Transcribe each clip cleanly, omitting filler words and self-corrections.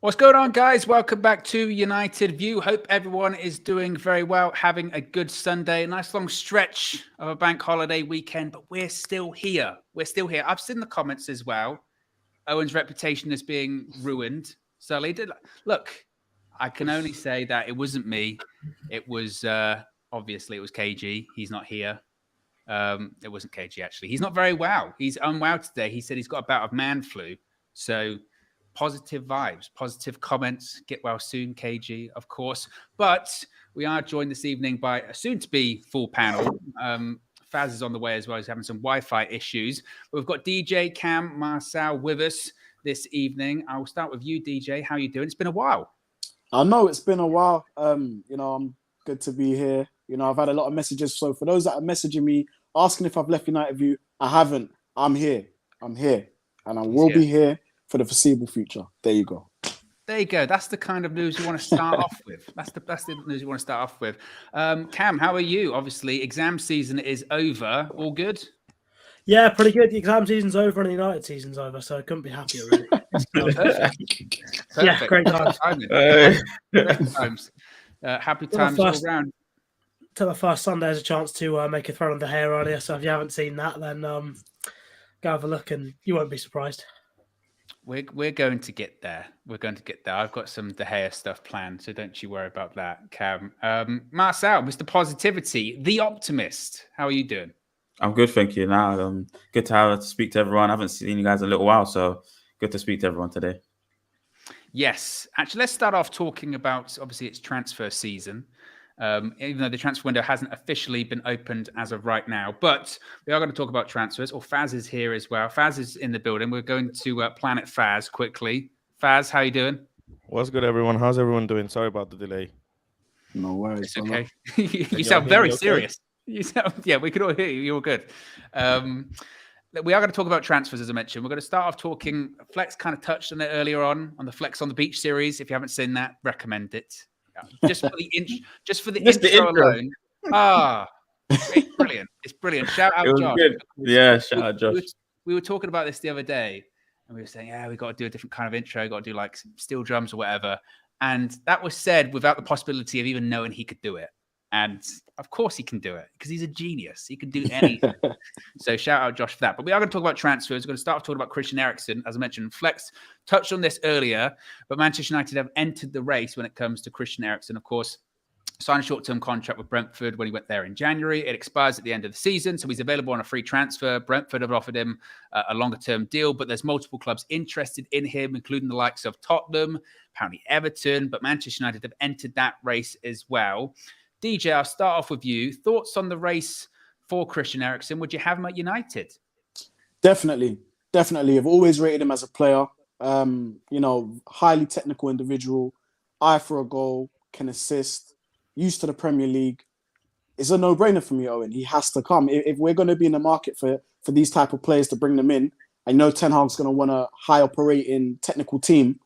What's going on, guys? Welcome back to United View. Hope everyone is doing very well, having a good Sunday. A nice long stretch of a bank holiday weekend, but we're still here. We're still here. I've seen the comments as well. Owen's reputation is being ruined. Sully, look, I can only say that it wasn't me. It was, obviously, it was KG. He's not here. It wasn't KG, actually. He's not very well. He's unwell today. He said he's got a bout of man flu. So positive vibes, positive comments. Get well soon, KG, of course. But we are joined this evening by a soon-to-be full panel. Faz is on the way as well. He's having some Wi-Fi issues. But we've got DJ, Cam, Marcel with us this evening. I will start with you, DJ. How are you doing? It's been a while. I know it's been a while. I'm good to be here. I've had a lot of messages. So for those that are messaging me, asking if I've left United View, I haven't. I'm here. And I will be here for the foreseeable future. There you go. There you go. That's the kind of news you want to start off with. That's the news you want to start off with. Cam, how are you? Obviously, exam season is over. All good? Yeah, pretty good. The exam season's over and the United season's over, so I couldn't be happier, really. Perfect. Yeah, great times. Great times. Happy times all around. To the first Sunday as a chance to make a throw on the hair earlier, so if you haven't seen that, then go have a look and you won't be surprised. We're going to get there. We're going to get there. I've got some De Gea stuff planned, so don't you worry about that, Cam. Marcel, Mr. Positivity, the optimist. How are you doing? I'm good, thank you. Now, good to speak to everyone. I haven't seen you guys in a little while, so good to speak to everyone today. Yes. Actually, let's start off talking about, obviously, it's transfer season. Even though the transfer window hasn't officially been opened as of right now. But we are going to talk about transfers. Faz is here as well. Faz is in the building. We're going to Planet Faz quickly. Faz, how you doing? What's good, everyone? How's everyone doing? Sorry about the delay. No worries. It's okay. You sound very serious. You sound, we could all hear you. You're good. We are going to talk about transfers, as I mentioned. We're going to start off talking. Flex kind of touched on it earlier on the Flex on the Beach series. If you haven't seen that, recommend it. Just for the intro alone. It's brilliant. It's brilliant. Shout out Josh. Good. Yeah, shout out Josh. We were talking about this the other day, and we were saying, we got to do a different kind of intro. Got to do like steel drums or whatever. And that was said without the possibility of even knowing he could do it. And of course he can do it because he's a genius. He can do anything. So shout out Josh for that. But we are going to talk about transfers. We're going to start talking about Christian Eriksen. As I mentioned, Flex touched on this earlier, but Manchester United have entered the race when it comes to Christian Eriksen. Of course, signed a short-term contract with Brentford when he went there in January. It expires at the end of the season, so he's available on a free transfer. Brentford have offered him a longer-term deal, but there's multiple clubs interested in him, including the likes of Tottenham, apparently Everton, but Manchester United have entered that race as well. DJ, I'll start off with you. Thoughts on the race for Christian Eriksen? Would you have him at United? Definitely. I've always rated him as a player. Highly technical individual, eye for a goal, can assist, used to the Premier League. It's a no-brainer for me, Owen. He has to come. If we're going to be in the market for these type of players to bring them in, I know Ten Hag's going to want a high-operating technical team.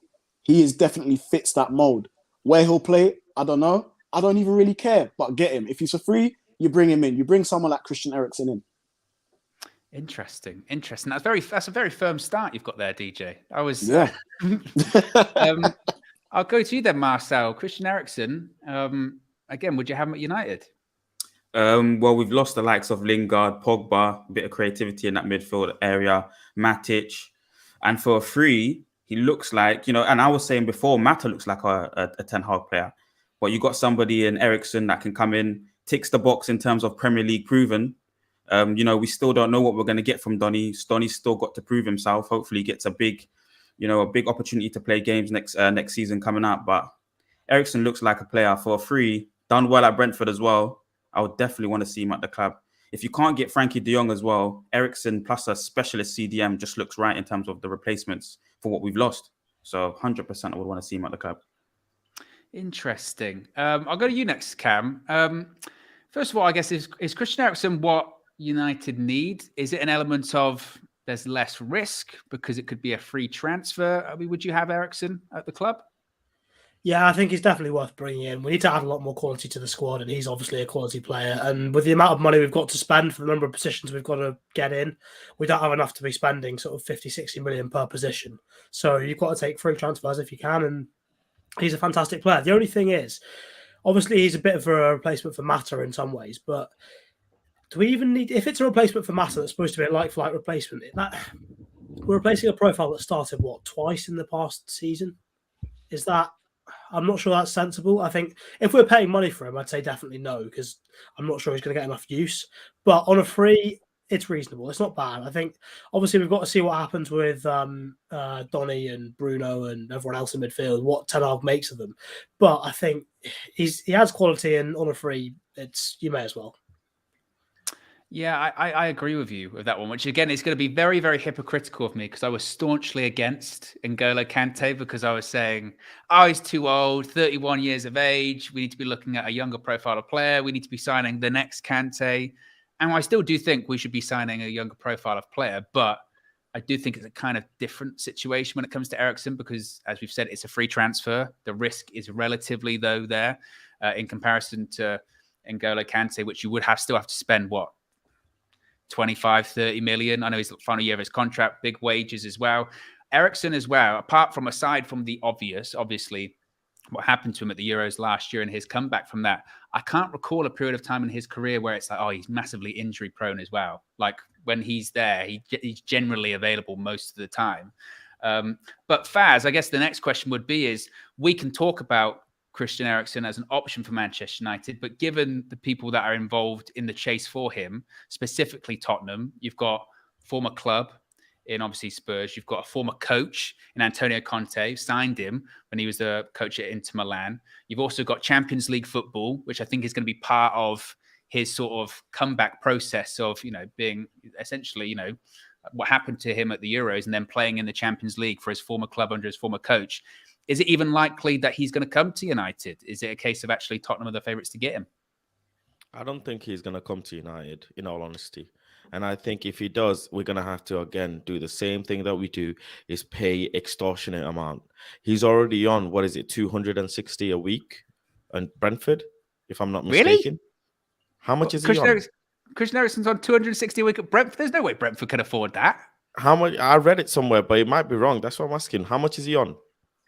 He definitely fits that mold. Where he'll play, I don't know. I don't even really care, but get him. If he's for free, you bring him in. You bring someone like Christian Eriksen in. Interesting. That's a very firm start you've got there, DJ. I'll go to you then, Marcel. Christian Eriksen. Again, would you have him at United? Well, we've lost the likes of Lingard, Pogba, a bit of creativity in that midfield area, Matic, and for a free, he looks like, and I was saying before, Mata looks like a Ten Hag player. But you got somebody in Eriksen that can come in, ticks the box in terms of Premier League proven. We still don't know what we're going to get from Donny. Donny's still got to prove himself. Hopefully, he gets a big opportunity to play games next season coming up. But Eriksen looks like a player for a free, done well at Brentford as well. I would definitely want to see him at the club. If you can't get Frankie de Jong as well, Eriksen plus a specialist CDM just looks right in terms of the replacements for what we've lost. So 100% I would want to see him at the club. Interesting. I'll go to you next, Cam. First of all, I guess, is Christian Eriksen what United need? Is it an element of there's less risk because it could be a free transfer? I mean, would you have Eriksen at the club? Yeah, I think he's definitely worth bringing in. We need to add a lot more quality to the squad, and he's obviously a quality player. And with the amount of money we've got to spend for the number of positions we've got to get in, we don't have enough to be spending sort of 50, 60 million per position. So you've got to take free transfers if you can, and he's a fantastic player. The only thing is, obviously, he's a bit of a replacement for Mata in some ways, but do we even need, if it's a replacement for Mata that's supposed to be a like-for-like replacement, we're replacing a profile that started, twice in the past season? Is that, I'm not sure that's sensible. I think if we're paying money for him, I'd say definitely no, because I'm not sure he's going to get enough use. But on a free, it's reasonable. It's not bad. I think obviously we've got to see what happens with Donny and Bruno and everyone else in midfield, what Ten Hag makes of them. But I think he has quality, and on a free, you may as well. Yeah, I agree with you with that one, which again is going to be very, very hypocritical of me because I was staunchly against N'Golo Kante because I was saying, oh, he's too old, 31 years of age. We need to be looking at a younger profile of player. We need to be signing the next Kante. And I still do think we should be signing a younger profile of player, but I do think it's a kind of different situation when it comes to Eriksen because, as we've said, it's a free transfer. The risk is relatively low there in comparison to N'Golo Kante, which you would still have to spend, 25, 30 million. I know he's the final year of his contract, big wages as well. Eriksen as well, aside from the obvious, obviously, what happened to him at the Euros last year and his comeback from that, I can't recall a period of time in his career where it's like, oh, he's massively injury prone as well. Like when he's there, he's generally available most of the time. But Faz, I guess the next question would be is we can talk about Christian Eriksen as an option for Manchester United, but given the people that are involved in the chase for him, specifically Tottenham, you've got former club in obviously Spurs, you've got a former coach in Antonio Conte, signed him when he was the coach at Inter Milan. You've also got Champions League football, which I think is going to be part of his sort of comeback process of, being essentially, what happened to him at the Euros and then playing in the Champions League for his former club under his former coach. Is it even likely that he's going to come to United? Is it a case of actually Tottenham are the favourites to get him? I don't think he's going to come to United, in all honesty. And I think if he does, we're going to have to, again, do the same thing that we do, is pay extortionate amount. He's already on, 260 a week and Brentford, if I'm not mistaken. Really? How much is he on? Christian Eriksen's on 260 a week at Brentford. There's no way Brentford can afford that. How much? I read it somewhere, but it might be wrong. That's what I'm asking. How much is he on?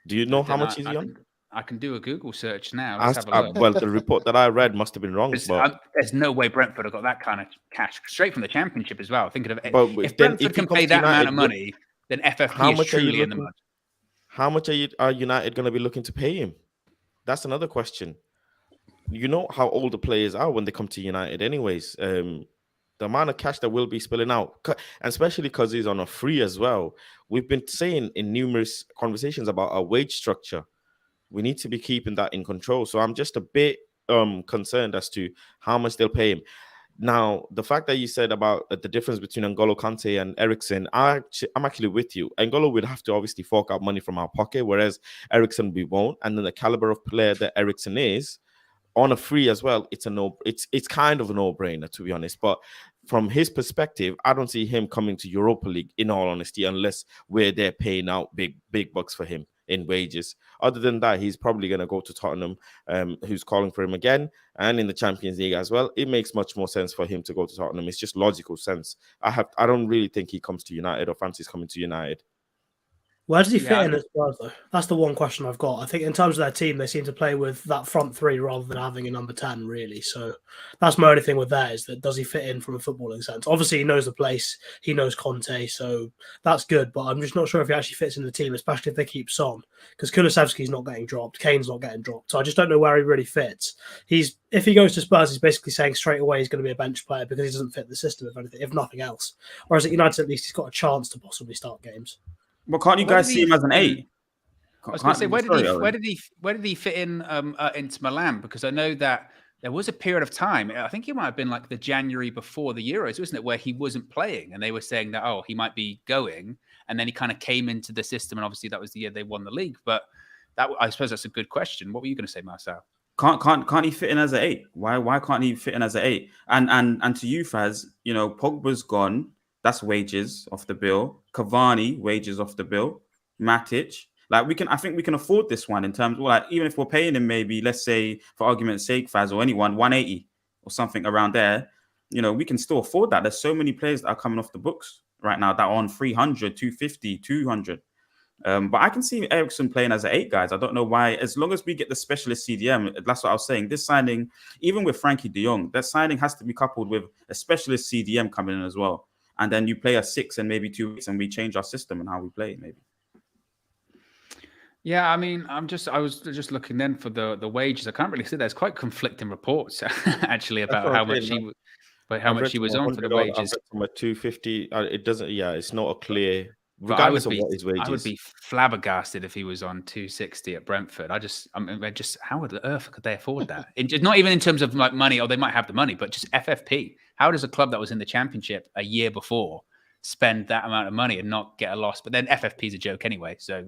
Do you know how much is he on? I can do a Google search now. Let's have a look. Well, the report that I read must have been wrong. But there's no way Brentford have got that kind of cash straight from the Championship as well. Thinking of if Brentford can pay that amount of money, then FFP is truly in the mud. How much are United going to be looking to pay him? That's another question. You know how old the players are when they come to United anyways. The amount of cash that will be spilling out, and especially because he's on a free as well. We've been saying in numerous conversations about our wage structure. We need to be keeping that in control. So I'm just a bit concerned as to how much they'll pay him. Now, the fact that you said about the difference between N'Golo Kante and Eriksen, I'm actually with you. N'Golo would have to obviously fork out money from our pocket, whereas Eriksen we won't. And then the caliber of player that Eriksen is, on a free as well, it's kind of a no-brainer, to be honest. But from his perspective, I don't see him coming to Europa League, in all honesty, unless we're there paying out big bucks for him in wages. Other than that, he's probably going to go to Tottenham, who's calling for him again, and in the Champions League as well. It makes much more sense for him to go to Tottenham. It's just logical sense. I don't really think he comes to United or fancies coming to United. Where does he fit in as well, though? That's the one question I've got. I think in terms of their team, they seem to play with that front three rather than having a number 10, really. So that's my only thing with that, is that does he fit in from a footballing sense? Obviously, he knows the place. He knows Conte, so that's good. But I'm just not sure if he actually fits in the team, especially if they keep Son. Because Kulusevski's not getting dropped. Kane's not getting dropped. So I just don't know where he really fits. If he goes to Spurs, he's basically saying straight away he's going to be a bench player because he doesn't fit the system, if nothing else. Whereas at United, at least he's got a chance to possibly start games. But can't you guys see him as an 8? I was going to say, where did he fit in into Milan? Because I know that there was a period of time, I think it might have been like the January before the Euros, wasn't it, where he wasn't playing, and they were saying that he might be going, and then he kind of came into the system, and obviously that was the year they won the league. But I suppose that's a good question. What were you going to say, Marcel? Can't he fit in as an 8? Why can't he fit in as an 8? And to you, Faz, Pogba's gone. That's wages off the bill. Cavani, wages off the bill. Matic. Like I think we can afford this one in terms of, like, even if we're paying him maybe, let's say for argument's sake, Faz or anyone, 180 or something around there, we can still afford that. There's so many players that are coming off the books right now that are on 300, 250, 200. But I can see Eriksen playing as an 8, guys. I don't know why. As long as we get the specialist CDM, that's what I was saying. This signing, even with Frankie de Jong, that signing has to be coupled with a specialist CDM coming in as well. And then you play a 6 and maybe 2 weeks, and we change our system and how we play, maybe. Yeah, I mean, I was just looking then for the wages. I can't really see. There's quite conflicting reports actually about how much he was on for the wages. I've read from a 250. It doesn't. Yeah, it's not a clear. But Regardless of what his wages, I would be flabbergasted if he was on 260 at Brentford. I mean, how on earth could they afford that? Not even in terms of like money, or they might have the money, but just FFP. How does a club that was in the Championship a year before spend that amount of money and not get a loss? But then FFP is a joke anyway, so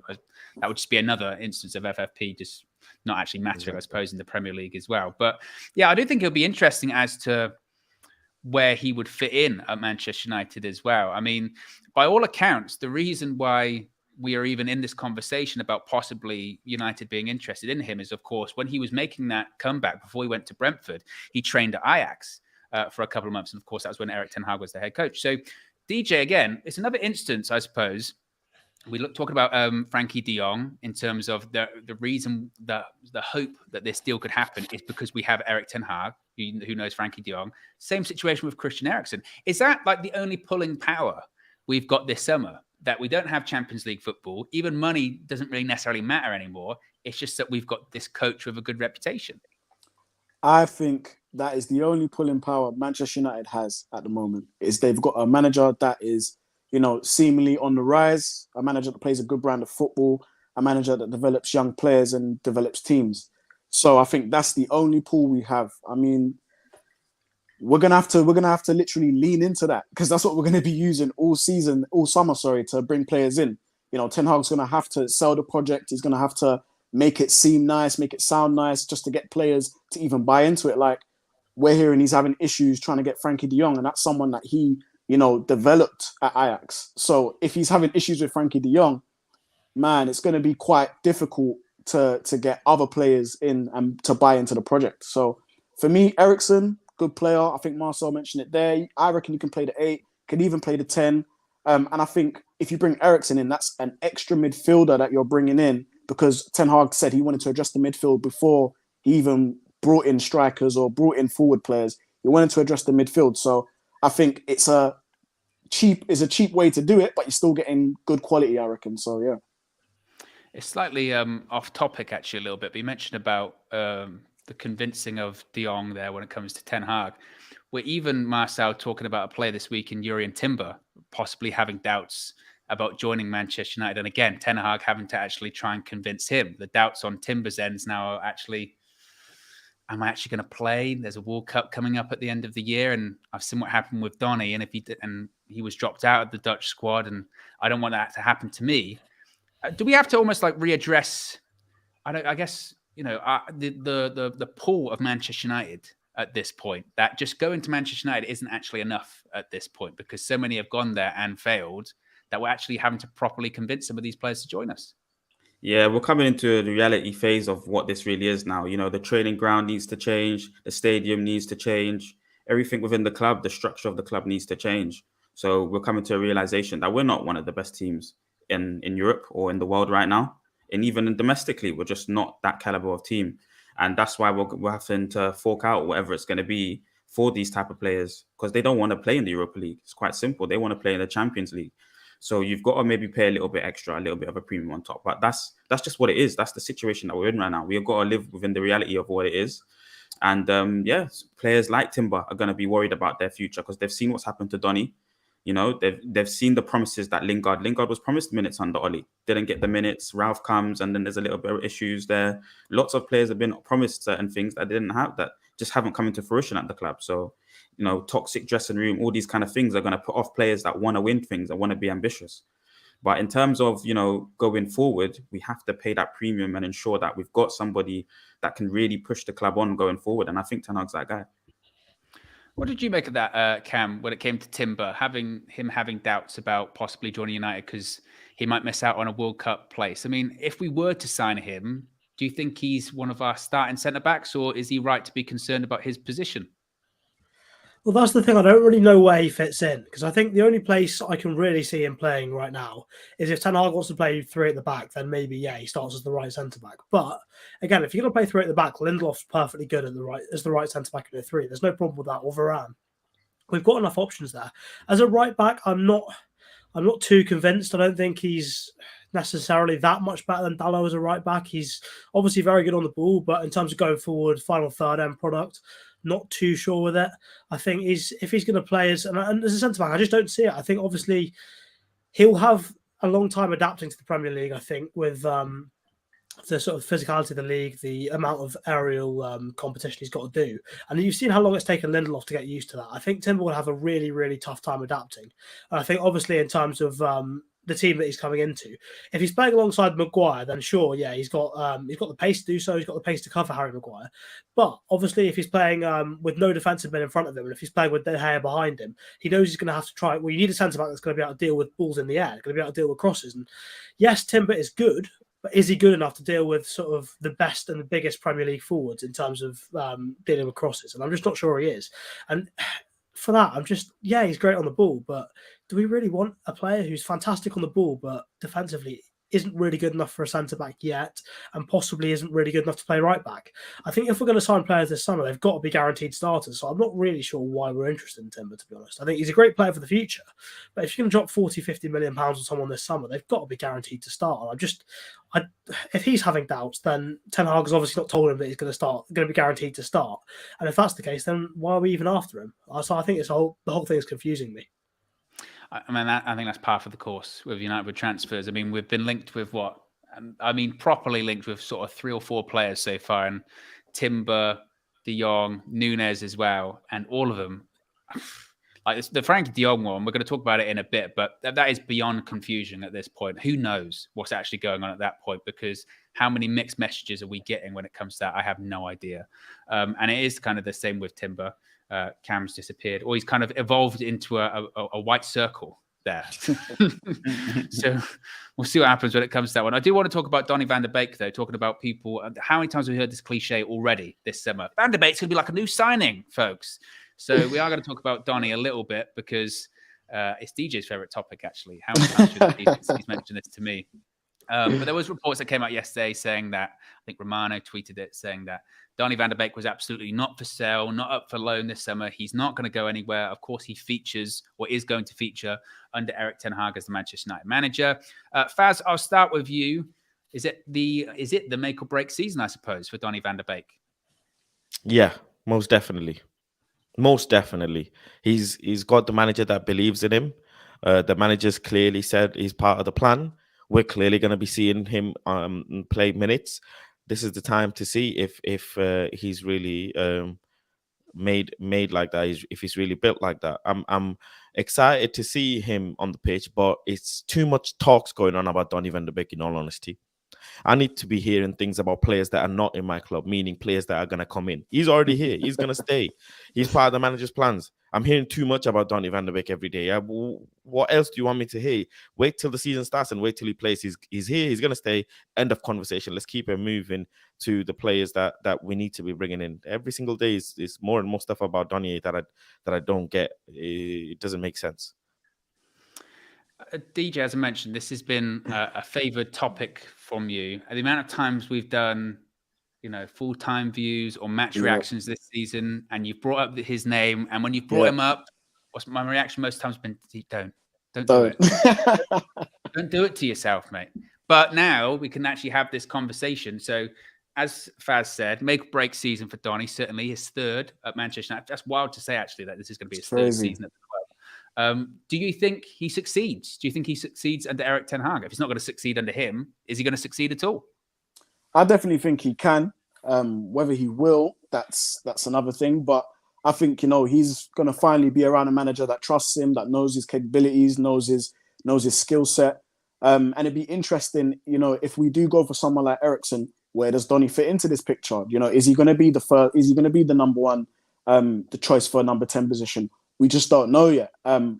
that would just be another instance of FFP just not actually mattering, I suppose, in the Premier League as well. But yeah, I do think it'll be interesting as to where he would fit in at Manchester United as well. I mean, by all accounts, the reason why we are even in this conversation about possibly United being interested in him is, of course, when he was making that comeback before he went to Brentford, he trained at Ajax for a couple of months. And of course, that was when Erik ten Hag was the head coach. So DJ, again, it's another instance, I suppose. We talking about Frankie de Jong in terms of the reason, the hope that this deal could happen is because we have Erik ten Hag, who knows Frankie de Jong. Same situation with Christian Eriksen. Is that like the only pulling power we've got this summer? That we don't have Champions League football, even money doesn't really necessarily matter anymore. It's just that we've got this coach with a good reputation. I think that is the only pulling power Manchester United has at the moment. Is they've got a manager that is, seemingly on the rise, a manager that plays a good brand of football, a manager that develops young players and develops teams. So I think that's the only pull we have. I mean, we're gonna have to literally lean into that, because that's what we're gonna be using all summer, to bring players in. Ten Hag's gonna have to sell the project. He's gonna have to make it seem nice, make it sound nice, just to get players to even buy into it. Like, we're hearing he's having issues trying to get Frankie de Jong, and that's someone that he, developed at Ajax. So if he's having issues with Frankie de Jong, man, it's going to be quite difficult to get other players in and to buy into the project. So for me, Eriksen, good player. I think Marcel mentioned it there. I reckon you can play the 8, can even play the 10. And I think if you bring Eriksen in, that's an extra midfielder that you're bringing in, because Ten Hag said he wanted to address the midfield before he even brought in strikers or brought in forward players. He wanted to address the midfield. So I think it's a cheap way to do it, but you're still getting good quality, I reckon. So yeah. It's slightly off topic actually a little bit, but you mentioned about the convincing of de Jong there when it comes to Ten Hag. We're even, Marcel, talking about a player this week in Jurriën Timber possibly having doubts about joining Manchester United. And again, Ten Hag having to actually try and convince him. The doubts on Timber's ends now are actually, am I actually going to play? There's a World Cup coming up at the end of the year, and I've seen what happened with Donny, and he was dropped out of the Dutch squad, and I don't want that to happen to me. Do we have to almost like readdress? I guess the pull of Manchester United at this point. That just going to Manchester United isn't actually enough at this point, because so many have gone there and failed that we're actually having to properly convince some of these players to join us. Yeah, we're coming into the reality phase of what this really is now. The training ground needs to change. The stadium needs to change. Everything within the club, the structure of the club needs to change. So we're coming to a realization that we're not one of the best teams in Europe or in the world right now. And even domestically, we're just not that caliber of team. And that's why we're having to fork out whatever it's going to be for these type of players, because they don't want to play in the Europa League. It's quite simple. They want to play in the Champions League. So you've got to maybe pay a little bit extra, a little bit of a premium on top. But that's just what it is. That's the situation that we're in right now. We've got to live within the reality of what it is. And players like Timber are going to be worried about their future, because they've seen what's happened to Donny. They've seen the promises that Lingard was promised minutes under Oli. Didn't get the minutes. Ralph comes, and then there's a little bit of issues there. Lots of players have been promised certain things that they didn't have, that just haven't come into fruition at the club. So, toxic dressing room, all these kind of things are going to put off players that want to win things, that want to be ambitious. But in terms of, going forward, we have to pay that premium and ensure that we've got somebody that can really push the club on going forward. And I think Ten Hag's that guy. What did you make of that, Cam, when it came to Timber, having doubts about possibly joining United? Because he might miss out on a World Cup place. I mean, if we were to sign him, do you think he's one of our starting centre-backs, or is he right to be concerned about his position? Well, that's the thing. I don't really know where he fits in, because I think the only place I can really see him playing right now is if Ten Hag wants to play three at the back, then maybe, yeah, he starts as the right centre-back. But again, if you're going to play three at the back, Lindelof's perfectly good at the right centre-back in the three. There's no problem with that, or Varane. We've got enough options there. As a right back, I'm not too convinced. I don't think he's necessarily that much better than Dalot as a right back. He's obviously very good on the ball, but in terms of going forward, final third end product, not too sure with it. I think if he's going to play as a centre back, I just don't see it. I think obviously he'll have a long time adapting to the Premier League. I think with the sort of physicality of the league, the amount of aerial competition he's got to do. And you've seen how long it's taken Lindelof to get used to that. I think Timber will have a really, really tough time adapting. And I think obviously in terms of the team that he's coming into, if he's playing alongside Maguire, then sure, yeah, he's got the pace to do so. He's got the pace to cover Harry Maguire. But obviously if he's playing with no defensive men in front of him, and if he's playing with De Gea behind him, he knows he's going to have to try. Well, you need a centre-back that's going to be able to deal with balls in the air, going to be able to deal with crosses. And yes, Timber is good, but is he good enough to deal with sort of the best and the biggest Premier League forwards in terms of dealing with crosses? And I'm just not sure he is. And for that, he's great on the ball, but do we really want a player who's fantastic on the ball, but defensively isn't really good enough for a centre-back yet, and possibly isn't really good enough to play right-back? I think if we're going to sign players this summer, they've got to be guaranteed starters. So I'm not really sure why we're interested in Timber, to be honest. I think he's a great player for the future, but if you're going to drop 40, 50 million pounds on someone this summer, they've got to be guaranteed to start. If he's having doubts, then Ten Hag has obviously not told him that he's going to be guaranteed to start. And if that's the case, then why are we even after him? So I think the whole thing is confusing me. I mean, I think that's par for the course with United with transfers. I mean, we've been linked with properly linked with sort of 3 or 4 players so far, and Timber, De Jong, Nunes as well, and all of them, like the Frankie De Jong one, we're going to talk about it in a bit, but that is beyond confusion at this point. Who knows what's actually going on at that point, because how many mixed messages are we getting when it comes to that? I have no idea. And it is kind of the same with Timber. Cam's disappeared, or he's kind of evolved into a white circle there. So we'll see what happens when it comes to that one. I do want to talk about Donny van de Beek, though, talking about people. How many times have we heard this cliche already this summer? Van de Beek's going to be like a new signing, folks. So we are going to talk about Donny a little bit, because it's DJ's favorite topic, actually. How many times he's mentioned this to me? But there was reports that came out yesterday saying that, I think Romano tweeted it, saying that Donny van de Beek was absolutely not for sale, not up for loan this summer. He's not going to go anywhere. Of course, he features, or is going to feature, under Erik ten Hag as the Manchester United manager. Faz, I'll start with you. Is it the make or break season, I suppose, for Donny van de Beek? Yeah, most definitely. Most definitely. He's got the manager that believes in him. The manager's clearly said he's part of the plan. We're clearly going to be seeing him play minutes. This is the time to see if he's really made like that, if he's really built like that. I'm excited to see him on the pitch, but it's too much talks going on about Donny van de Beek, in all honesty. I need to be hearing things about players that are not in my club, meaning players that are going to come in. He's already here. He's going to stay. He's part of the manager's plans. I'm hearing too much about Donny van de Beek every day. What else do you want me to hear? Wait till the season starts and wait till he plays. He's here. He's going to stay. End of conversation. Let's keep him moving to the players that we need to be bringing in. Every single day is more and more stuff about Donny that I don't get. It doesn't make sense. DJ, as I mentioned, this has been a favoured topic from you. The amount of times we've done, full-time views or match reactions this season, and you've brought up his name, and when you've brought him up, what's my reaction most times been, don't do it. Don't do it to yourself, mate. But now we can actually have this conversation. So, as Faz said, make or break season for Donny, certainly his third at Manchester United. That's wild to say, actually, that this is going to be his third season at the club. Do you think he succeeds? Do you think he succeeds under Erik ten Hag? If he's not going to succeed under him, is he going to succeed at all? I definitely think he can. Whether he will, that's another thing. But I think, he's going to finally be around a manager that trusts him, that knows his capabilities, knows his skill set. And it'd be interesting, if we do go for someone like Eriksen, where does Donny fit into this picture? Is he going to be the first? Is he going to be the number one, the choice for a number 10 position? We just don't know yet.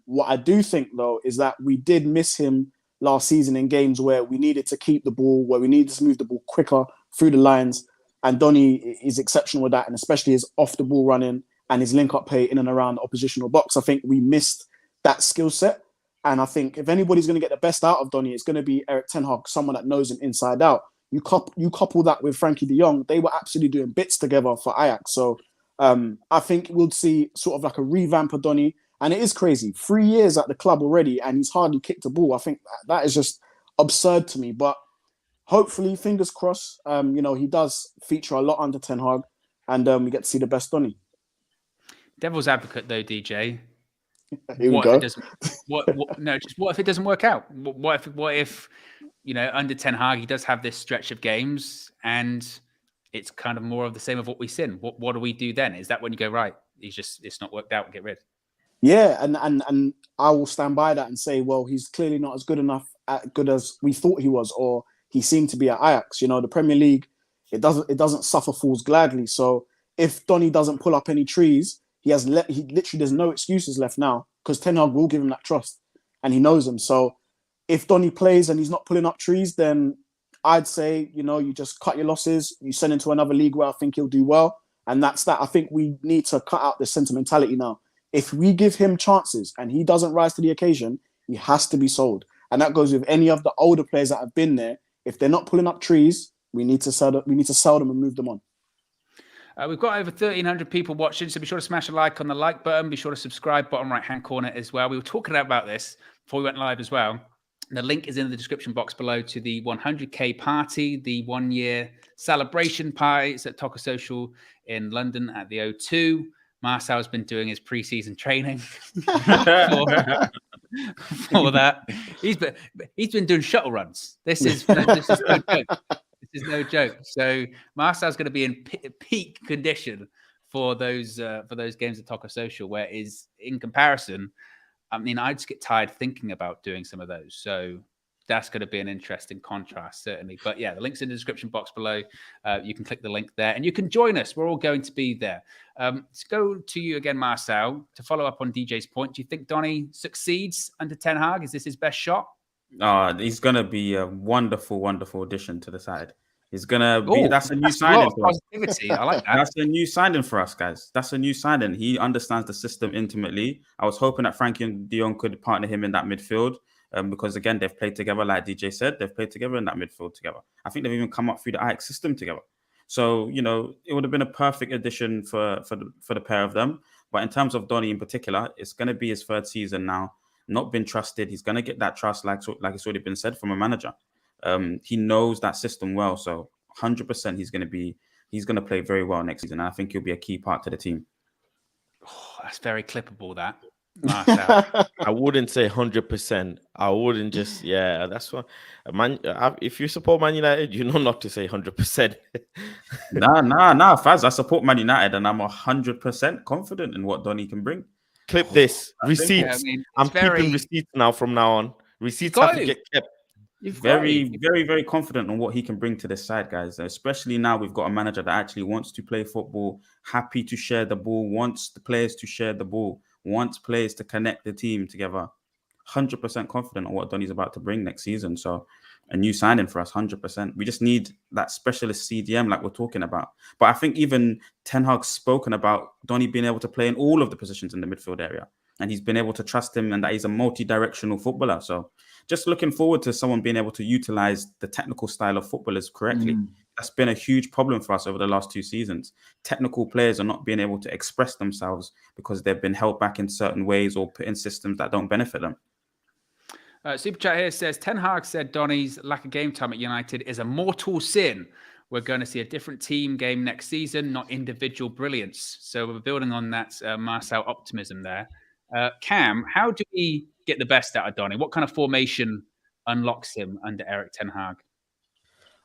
What I do think, though, is that we did miss him last season in games where we needed to keep the ball, where we needed to move the ball quicker through the lines. And Donny is exceptional with that, and especially his off the ball running and his link up play in and around the oppositional box. I think we missed that skill set. And I think if anybody's going to get the best out of Donny, it's going to be Erik ten Hag, someone that knows him inside out. You couple that with Frankie de Jong, they were absolutely doing bits together for Ajax. So I think we'll see sort of like a revamp of Donny. And it is crazy. 3 years at the club already, and he's hardly kicked a ball. I think that is just absurd to me. But hopefully, fingers crossed, he does feature a lot under Ten Hag, and we get to see the best Donny. Devil's advocate, though, DJ. Here what we go. if it doesn't? What if it doesn't work out? What if under Ten Hag he does have this stretch of games and it's kind of more of the same of what we've seen? What do we do then? Is that when you go, right, it's not worked out and get rid? Yeah, and I will stand by that and say, well, he's clearly not as good as we thought he was, or he seemed to be at Ajax. The Premier League, it doesn't suffer fools gladly. So if Donny doesn't pull up any trees, he literally there's no excuses left now, because Ten Hag will give him that trust and he knows him. So if Donny plays and he's not pulling up trees, then I'd say, you just cut your losses, you send him to another league where I think he'll do well. And that's that. I think we need to cut out this sentimentality now. If we give him chances and he doesn't rise to the occasion, he has to be sold. And that goes with any of the older players that have been there. If they're not pulling up trees, we need to sell them and move them on. We've got over 1,300 people watching, so be sure to smash a like on the like button. Be sure to subscribe, bottom right-hand corner as well. We were talking about this before we went live as well. The link is in the description box below to the 100K party, the 1-year celebration party. It's at Tocker Social in London at the O2. Marcel's been doing his pre-season training for that. He's been doing shuttle runs. This is no joke. This is no joke. So Marcel's going to be in peak condition for those games at Tocker Social. Whereas in comparison, I just get tired thinking about doing some of those. So that's going to be an interesting contrast, certainly. But yeah, the link's in the description box below. You can click the link there and you can join us. We're all going to be there. Let's go to you again, Marcel, to follow up on DJ's point. Do you think Donny succeeds under Ten Hag? Is this his best shot? He's going to be a wonderful, wonderful addition to the side. He's going to be, that's a new signing for us. Positivity. I like that. That's a new signing for us, guys. That's a new signing. He understands the system intimately. I was hoping that Frankie and de Jong could partner him in that midfield. Because again, they've played together, like DJ said, they've played together in that midfield together. I think they've even come up through the Ajax system together. So, it would have been a perfect addition for the pair of them. But in terms of Donny in particular, it's going to be his third season now. Not been trusted. He's going to get that trust, like it's already been said, from a manager. He knows that system well. So 100% he's going to play very well next season. And I think he'll be a key part to the team. Oh, that's very clippable, that. Marcel. I wouldn't say 100%. I wouldn't just, that's what, if you support Man United, you know not to say 100%. Nah, Faz, I support Man United and I'm 100% confident in what Donny can bring. Clip this. Receipts. I'm keeping receipts now from now on. Receipts have to get kept. Very, very, very confident on what he can bring to this side, guys. Especially now we've got a manager that actually wants to play football, happy to share the ball, wants the players to share the ball, wants players to connect the team together. 100% confident on what Donny's about to bring next season. So a new signing for us, 100%. We just need that specialist CDM like we're talking about. But I think even Ten Hag's spoken about Donny being able to play in all of the positions in the midfield area. And he's been able to trust him and that he's a multi-directional footballer. So just looking forward to someone being able to utilize the technical style of footballers correctly. That's been a huge problem for us over the last 2 seasons. Technical players are not being able to express themselves because they've been held back in certain ways or put in systems that don't benefit them. Super Chat here says, Ten Hag said Donny's lack of game time at United is a mortal sin. We're going to see a different team game next season, not individual brilliance. So we're building on that Marcel optimism there. Cam, how do we get the best out of Donny? What kind of formation unlocks him under Erik ten Hag?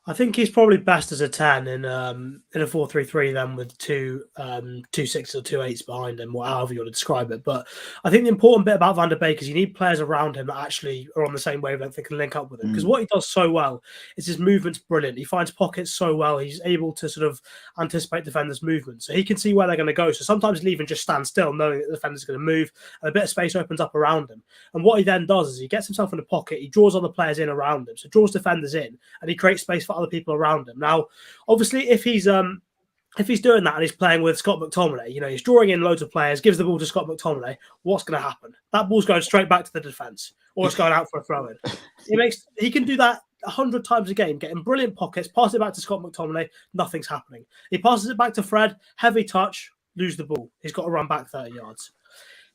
I think he's probably best as a 10 in a 4-3-3 then with two 6s or 2 8s behind him, or however you want to describe it. But I think the important bit about Van der Beek is you need players around him that actually are on the same wavelength that can link up with him. Because what he does so well is his movement's brilliant. He finds pockets so well. He's able to sort of anticipate defenders' movement. So he can see where they're going to go. So sometimes he'll even just stand still knowing that the defender's going to move and a bit of space opens up around him. And what he then does is he gets himself in a pocket, he draws other players in around him. So draws defenders in and he creates space for other people around him. Now, obviously, if he's doing that and he's playing with Scott McTominay, he's drawing in loads of players, gives the ball to Scott McTominay, what's going to happen? That ball's going straight back to the defence, or it's going out for a throw-in. He can do that 100 times a game, get in brilliant pockets, pass it back to Scott McTominay, nothing's happening. He passes it back to Fred, heavy touch, lose the ball. He's got to run back 30 yards.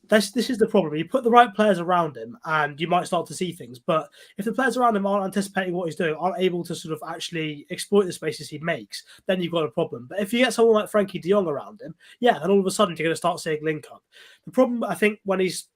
This is the problem. You put the right players around him and you might start to see things. But if the players around him aren't anticipating what he's doing, aren't able to sort of actually exploit the spaces he makes, then you've got a problem. But if you get someone like Frankie de Jong around him, then all of a sudden you're going to start seeing link up. The problem, I think, when he's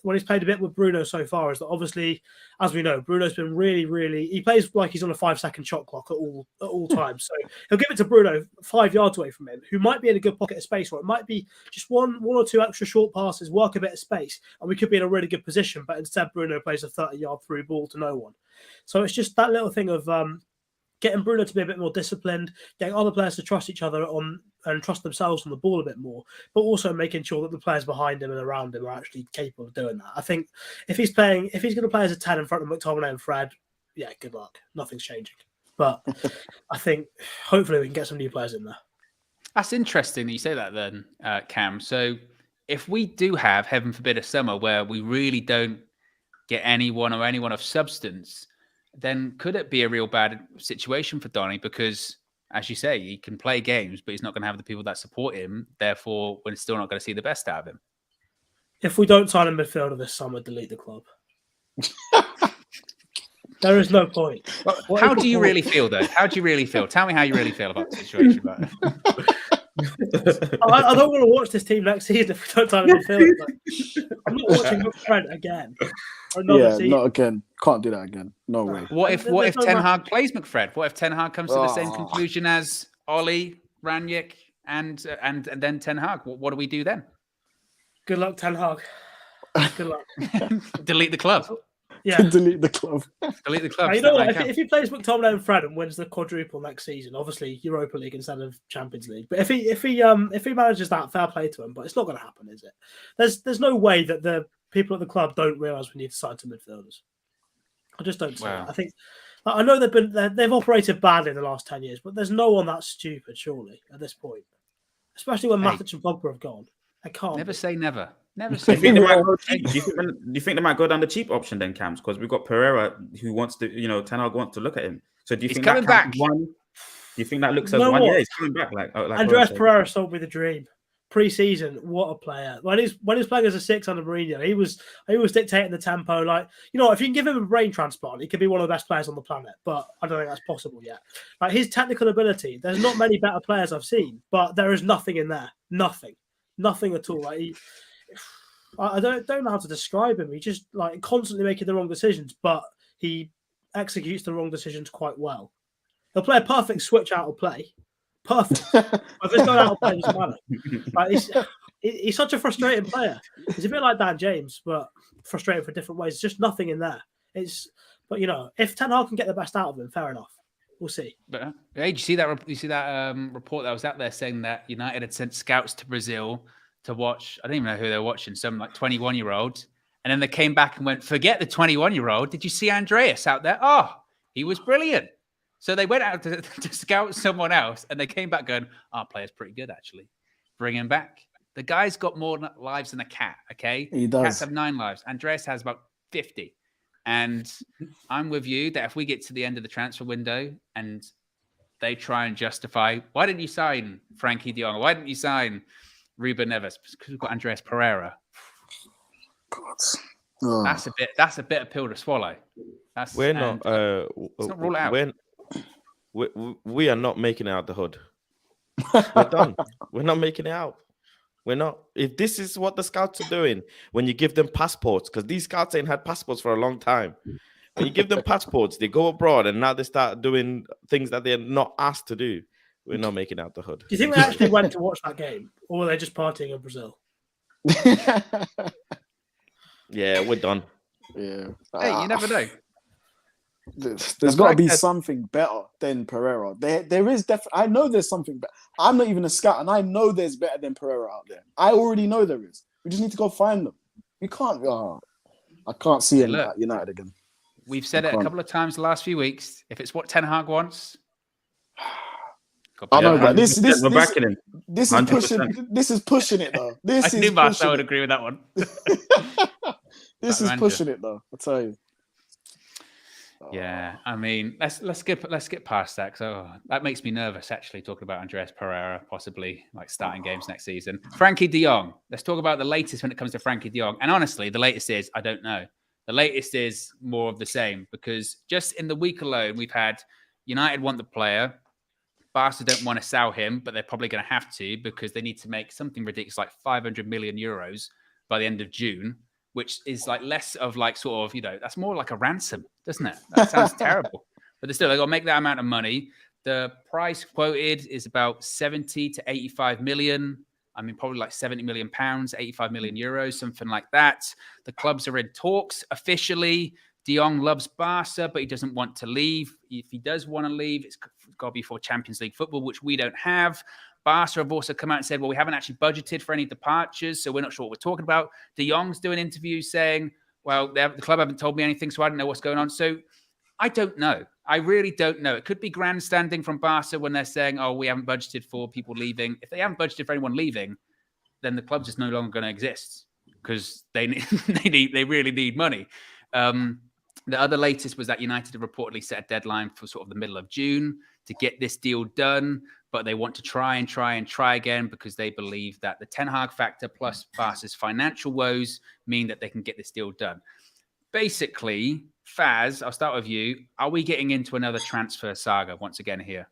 played a bit with Bruno so far is that obviously, as we know, Bruno's been really, he plays like he's on a 5-second shot clock at all times. So he'll give it to Bruno 5 yards away from him, who might be in a good pocket of space, or it might be just one or two extra short passes, work a bit of space, and we could be in a really good position. But instead, Bruno plays a 30-yard through ball to no one. So it's just that little thing of getting Bruno to be a bit more disciplined, getting other players to trust each other and trust themselves on the ball a bit more, but also making sure that the players behind him and around him are actually capable of doing that. I think if he's going to play as a 10 in front of McTominay and Fred, good luck. Nothing's changing. But I think hopefully we can get some new players in there. That's interesting that you say that then, Cam. So if we do have, heaven forbid, a summer where we really don't get anyone of substance, then could it be a real bad situation for Donny? Because, as you say, he can play games, but he's not going to have the people that support him. Therefore, we're still not going to see the best out of him. If we don't sign a midfielder this summer, delete the club. There is no point. How do you really feel, though? How do you really feel? Tell me how you really feel about the situation. I don't want to watch this team next season if we don't sign a midfielder. I'm not watching Fred again. Not again. Can't do that again. No way. What if Ten Hag plays McFred? What if Ten Hag comes to the same conclusion as Ollie, Ranić, and then Ten Hag? What do we do then? Good luck, Ten Hag. Good luck. Delete the club. Yeah. Delete the club. Delete the club. You know what? If he plays McTominay and Fred and wins the quadruple next season, obviously Europa League instead of Champions League. But if he manages that, fair play to him. But it's not going to happen, is it? There's no way that the people at the club don't realise we need to sign some midfielders. I just don't see it. I think I know they've operated badly in the last 10 years, but there's no one that stupid, surely, at this point. Especially when Matic and Pogba have gone. I can't. Never say never. Never say do never. you think they might go down the cheap option then, Cams? Because we've got Pereira who wants to, Ten Hag wants to look at him. So do you think coming back? Do you think that looks as one? Yeah, he's coming back. Like Andreas Pereira sold me the dream. Pre-season, what a player! When he's playing as a 6 under Mourinho, he was dictating the tempo. Like, if you can give him a brain transplant, he could be one of the best players on the planet. But I don't think that's possible yet. Like, his technical ability, there's not many better players I've seen, but there is nothing in there. Nothing at all. Like, I don't know how to describe him. He just constantly making the wrong decisions, but he executes the wrong decisions quite well. He'll play a perfect switch out of play. Perfect. If it's going out of play, it doesn't matter. He's such a frustrating player. He's a bit like Dan James, but frustrating for different ways. It's just nothing in there. But if Ten Hag can get the best out of him, fair enough. We'll see. But hey, did you see that? Report that was out there saying that United had sent scouts to Brazil to watch. I don't even know who they were watching. Some 21-year-olds, and then they came back and went, "Forget the 21-year-old. Did you see Andreas out there? Oh, he was brilliant." So they went out to scout someone else, and they came back going, "Our player's pretty good, actually. Bring him back." The guy's got more lives than a cat. Okay, he does. Cats have 9 lives. Andreas has about 50. And I'm with you that if we get to the end of the transfer window and they try and justify, why didn't you sign Frankie de Jong? Why didn't you sign Ruben Neves? Because we've got Andreas Pereira. God. That's a bitter pill to swallow. We're not. Let's not rule it out. We are not making it out the hood. We're done. We're not making it out. We're not. If this is what the scouts are doing, when you give them passports, because these scouts ain't had passports for a long time, But you give them passports, they go abroad, and now they start doing things that they're not asked to do. We're not making out the hood. Do you think they actually went to watch that game, or were they just partying in Brazil? Yeah, we're done. Yeah. Hey, you never know. There's got to be something better than Pereira. There is definitely. I know there's something better. I'm not even a scout, and I know there's better than Pereira out there. I already know there is. We just need to go find them. We can't. I can't see him at United again. We've said it a couple of times the last few weeks. If it's what Ten Hag wants, I know, but this is 100%. pushing. This is pushing it though. I knew Marcel would agree with that one. This is pushing it though. I tell you. Yeah, I mean, let's get past that. So that makes me nervous actually talking about Andreas Pereira possibly like starting games next season. Frankie De Jong. Let's talk about the latest when it comes to Frankie De Jong. And honestly, the latest is I don't know. The latest is more of the same because just in the week alone, we've had United want the player. Barca don't want to sell him, but they're probably going to have to because they need to make something ridiculous like 500 million euros by the end of June, which is like less of like sort of, that's more like a ransom, doesn't it? That sounds terrible. But still, they've got to make that amount of money. The price quoted is about 70 to 85 million. I mean, probably like 70 million pounds, 85 million euros, something like that. The clubs are in talks officially. De Jong loves Barca, but he doesn't want to leave. If he does want to leave, it's got to be for Champions League football, which we don't have. Barca have also come out and said, well, we haven't actually budgeted for any departures, so we're not sure what we're talking about. De Jong's doing interviews saying, well, the club haven't told me anything, so I don't know what's going on. So I don't know. I really don't know. It could be grandstanding from Barca when they're saying, oh, we haven't budgeted for people leaving. If they haven't budgeted for anyone leaving, then the club's just no longer going to exist because they really need money. The other latest was that United have reportedly set a deadline for sort of the middle of June to get this deal done, but they want to try again because they believe that the Ten Hag factor plus Barca's financial woes mean that they can get this deal done. Basically, Faz, I'll start with you. Are we getting into another transfer saga once again here?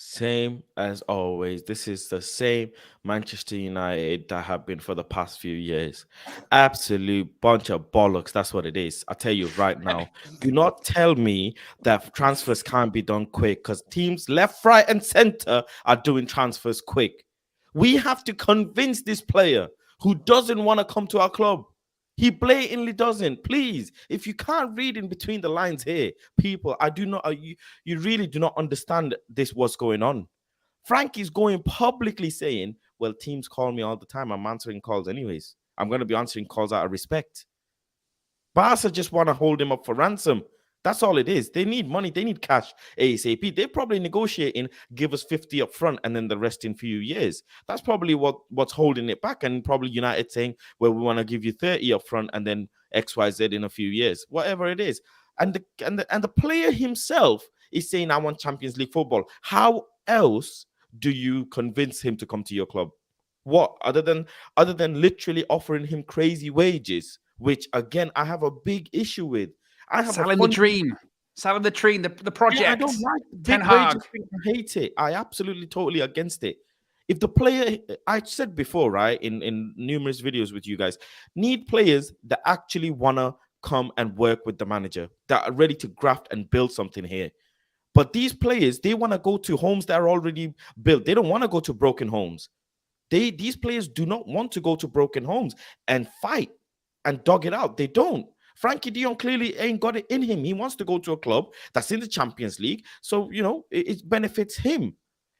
Same as always. This is the same Manchester United that have been for the past few years. Absolute bunch of bollocks. That's what it is. I tell you right now. Do not tell me that transfers can't be done quick because teams left, right, and center are doing transfers quick. We have to convince this player who doesn't want to come to our club. He blatantly doesn't. Please, if you can't read in between the lines here, people, you really do not understand this, what's going on. Frankie's going publicly saying, well, teams call me all the time. I'm answering calls anyways. I'm going to be answering calls out of respect. Barca just want to hold him up for ransom. That's all it is. They need money. They need cash ASAP. They're probably negotiating, give us 50 up front and then the rest in a few years. That's probably what's holding it back. And probably United saying, well, we want to give you 30 up front and then XYZ in a few years, whatever it is. And the player himself is saying, I want Champions League football. How else do you convince him to come to your club? What other than literally offering him crazy wages, which again, I have a big issue with. Selling the dream, the project. Yeah, I don't like big wages. I hate it. I absolutely totally against it. If the player, I said before, right, in numerous videos with you guys, need players that actually want to come and work with the manager, that are ready to graft and build something here. But these players, they want to go to homes that are already built. They don't want to go to broken homes. These players do not want to go to broken homes and fight and dog it out. They don't. Frankie De Jong clearly ain't got it in him. He wants to go to a club that's in the Champions League. So, it benefits him.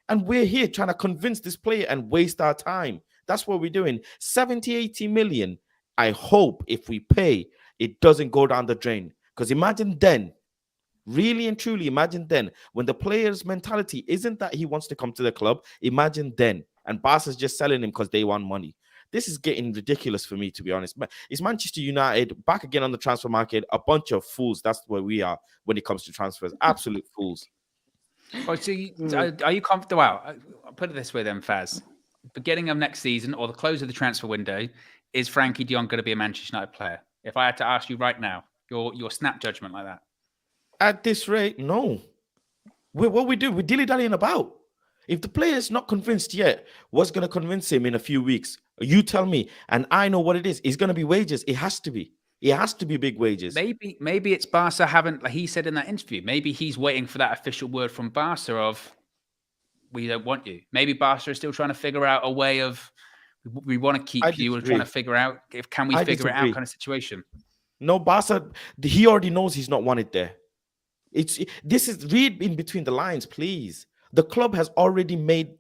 And we're here trying to convince this player and waste our time. That's what we're doing. 70, 80 million. I hope if we pay, it doesn't go down the drain. Because imagine then, really and truly imagine then, when the player's mentality isn't that he wants to come to the club, imagine then. And Barca's just selling him because they want money. This is getting ridiculous for me, to be honest. It's Manchester United back again on the transfer market. A bunch of fools. That's where we are when it comes to transfers. Absolute fools. Well, are you confident? Well, I'll put it this way then, Faz. Beginning of next season or the close of the transfer window, is Frankie De Jong going to be a Manchester United player? If I had to ask you right now, your snap judgment like that. At this rate, no. What we do, we're dilly-dallying about. If the player's not convinced yet, what's going to convince him in a few weeks? You tell me, and I know what it is. It's going to be wages. It has to be. It has to be big wages. Maybe it's Barca haven't, like he said in that interview, maybe he's waiting for that official word from Barca of, we don't want you. Maybe Barca is still trying to figure out a way of, we want to keep you. We're trying to figure out can we figure it out kind of situation. No, Barca, he already knows he's not wanted there. This is read in between the lines, please. The club has already made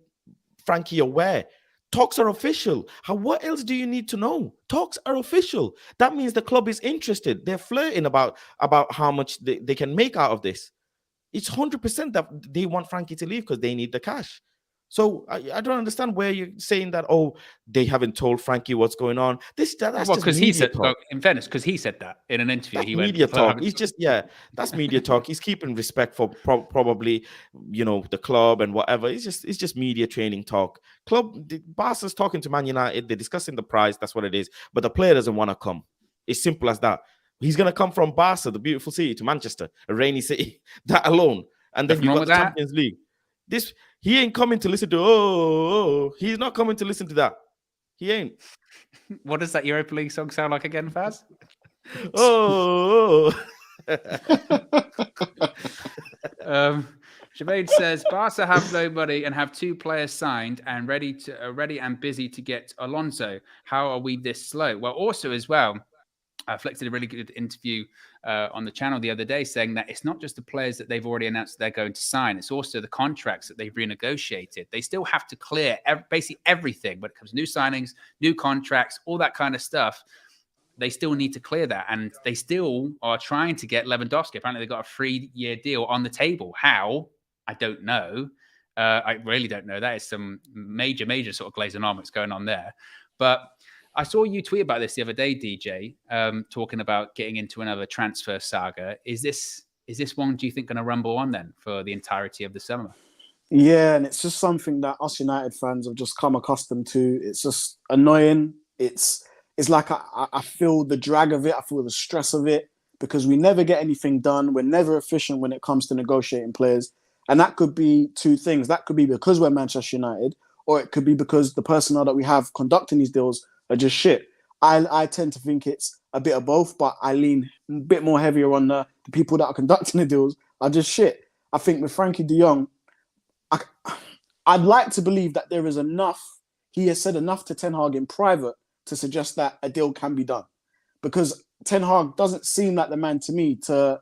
Frankie aware. Talks are official. What else do you need to know? Talks are official. That means the club is interested. They're flirting about how much they can make out of this. It's 100% that they want Frankie to leave because they need the cash. So I don't understand where you're saying that, oh, they haven't told Frankie what's going on. That's because he said, in fairness, because he said that in an interview. That's media talk. He's just, that's media talk. He's keeping respect for probably, the club and whatever. It's just media training talk. Barca's talking to Man United. They're discussing the price. That's what it is. But the player doesn't want to come. It's simple as that. He's going to come from Barca, the beautiful city, to Manchester, a rainy city. That alone. And then you've got the Champions League. He ain't coming to listen to, he's not coming to listen to that. He ain't. What does that Europa League song sound like again, Faz? Jermaine says, Barca have no money and have 2 players signed and ready and busy to get Alonso. How are we this slow? Well, also as well, Flex did a really good interview on the channel the other day saying that it's not just the players that they've already announced they're going to sign. It's also the contracts that they've renegotiated. They still have to clear basically everything when it comes to new signings, new contracts, all that kind of stuff. They still need to clear that. And they still are trying to get Lewandowski. Apparently, they've got a 3-year deal on the table. How? I don't know. I really don't know. That is some major sort of Glazonomics going on there. But I saw you tweet about this the other day, DJ, talking about getting into another transfer saga. Is this one, do you think, going to rumble on then for the entirety of the summer? Yeah, and it's just something that us United fans have just come accustomed to. It's just annoying. It's like I feel the drag of it. I feel the stress of it because we never get anything done. We're never efficient when it comes to negotiating players. And that could be 2 things. That could be because we're Manchester United, or it could be because the personnel that we have conducting these deals are just shit. I tend to think it's a bit of both, but I lean a bit more heavier on the people that are conducting the deals are just shit. I think with Frankie de Jong, I'd like to believe that there is enough. He has said enough to Ten Hag in private to suggest that a deal can be done. Because Ten Hag doesn't seem like the man to me to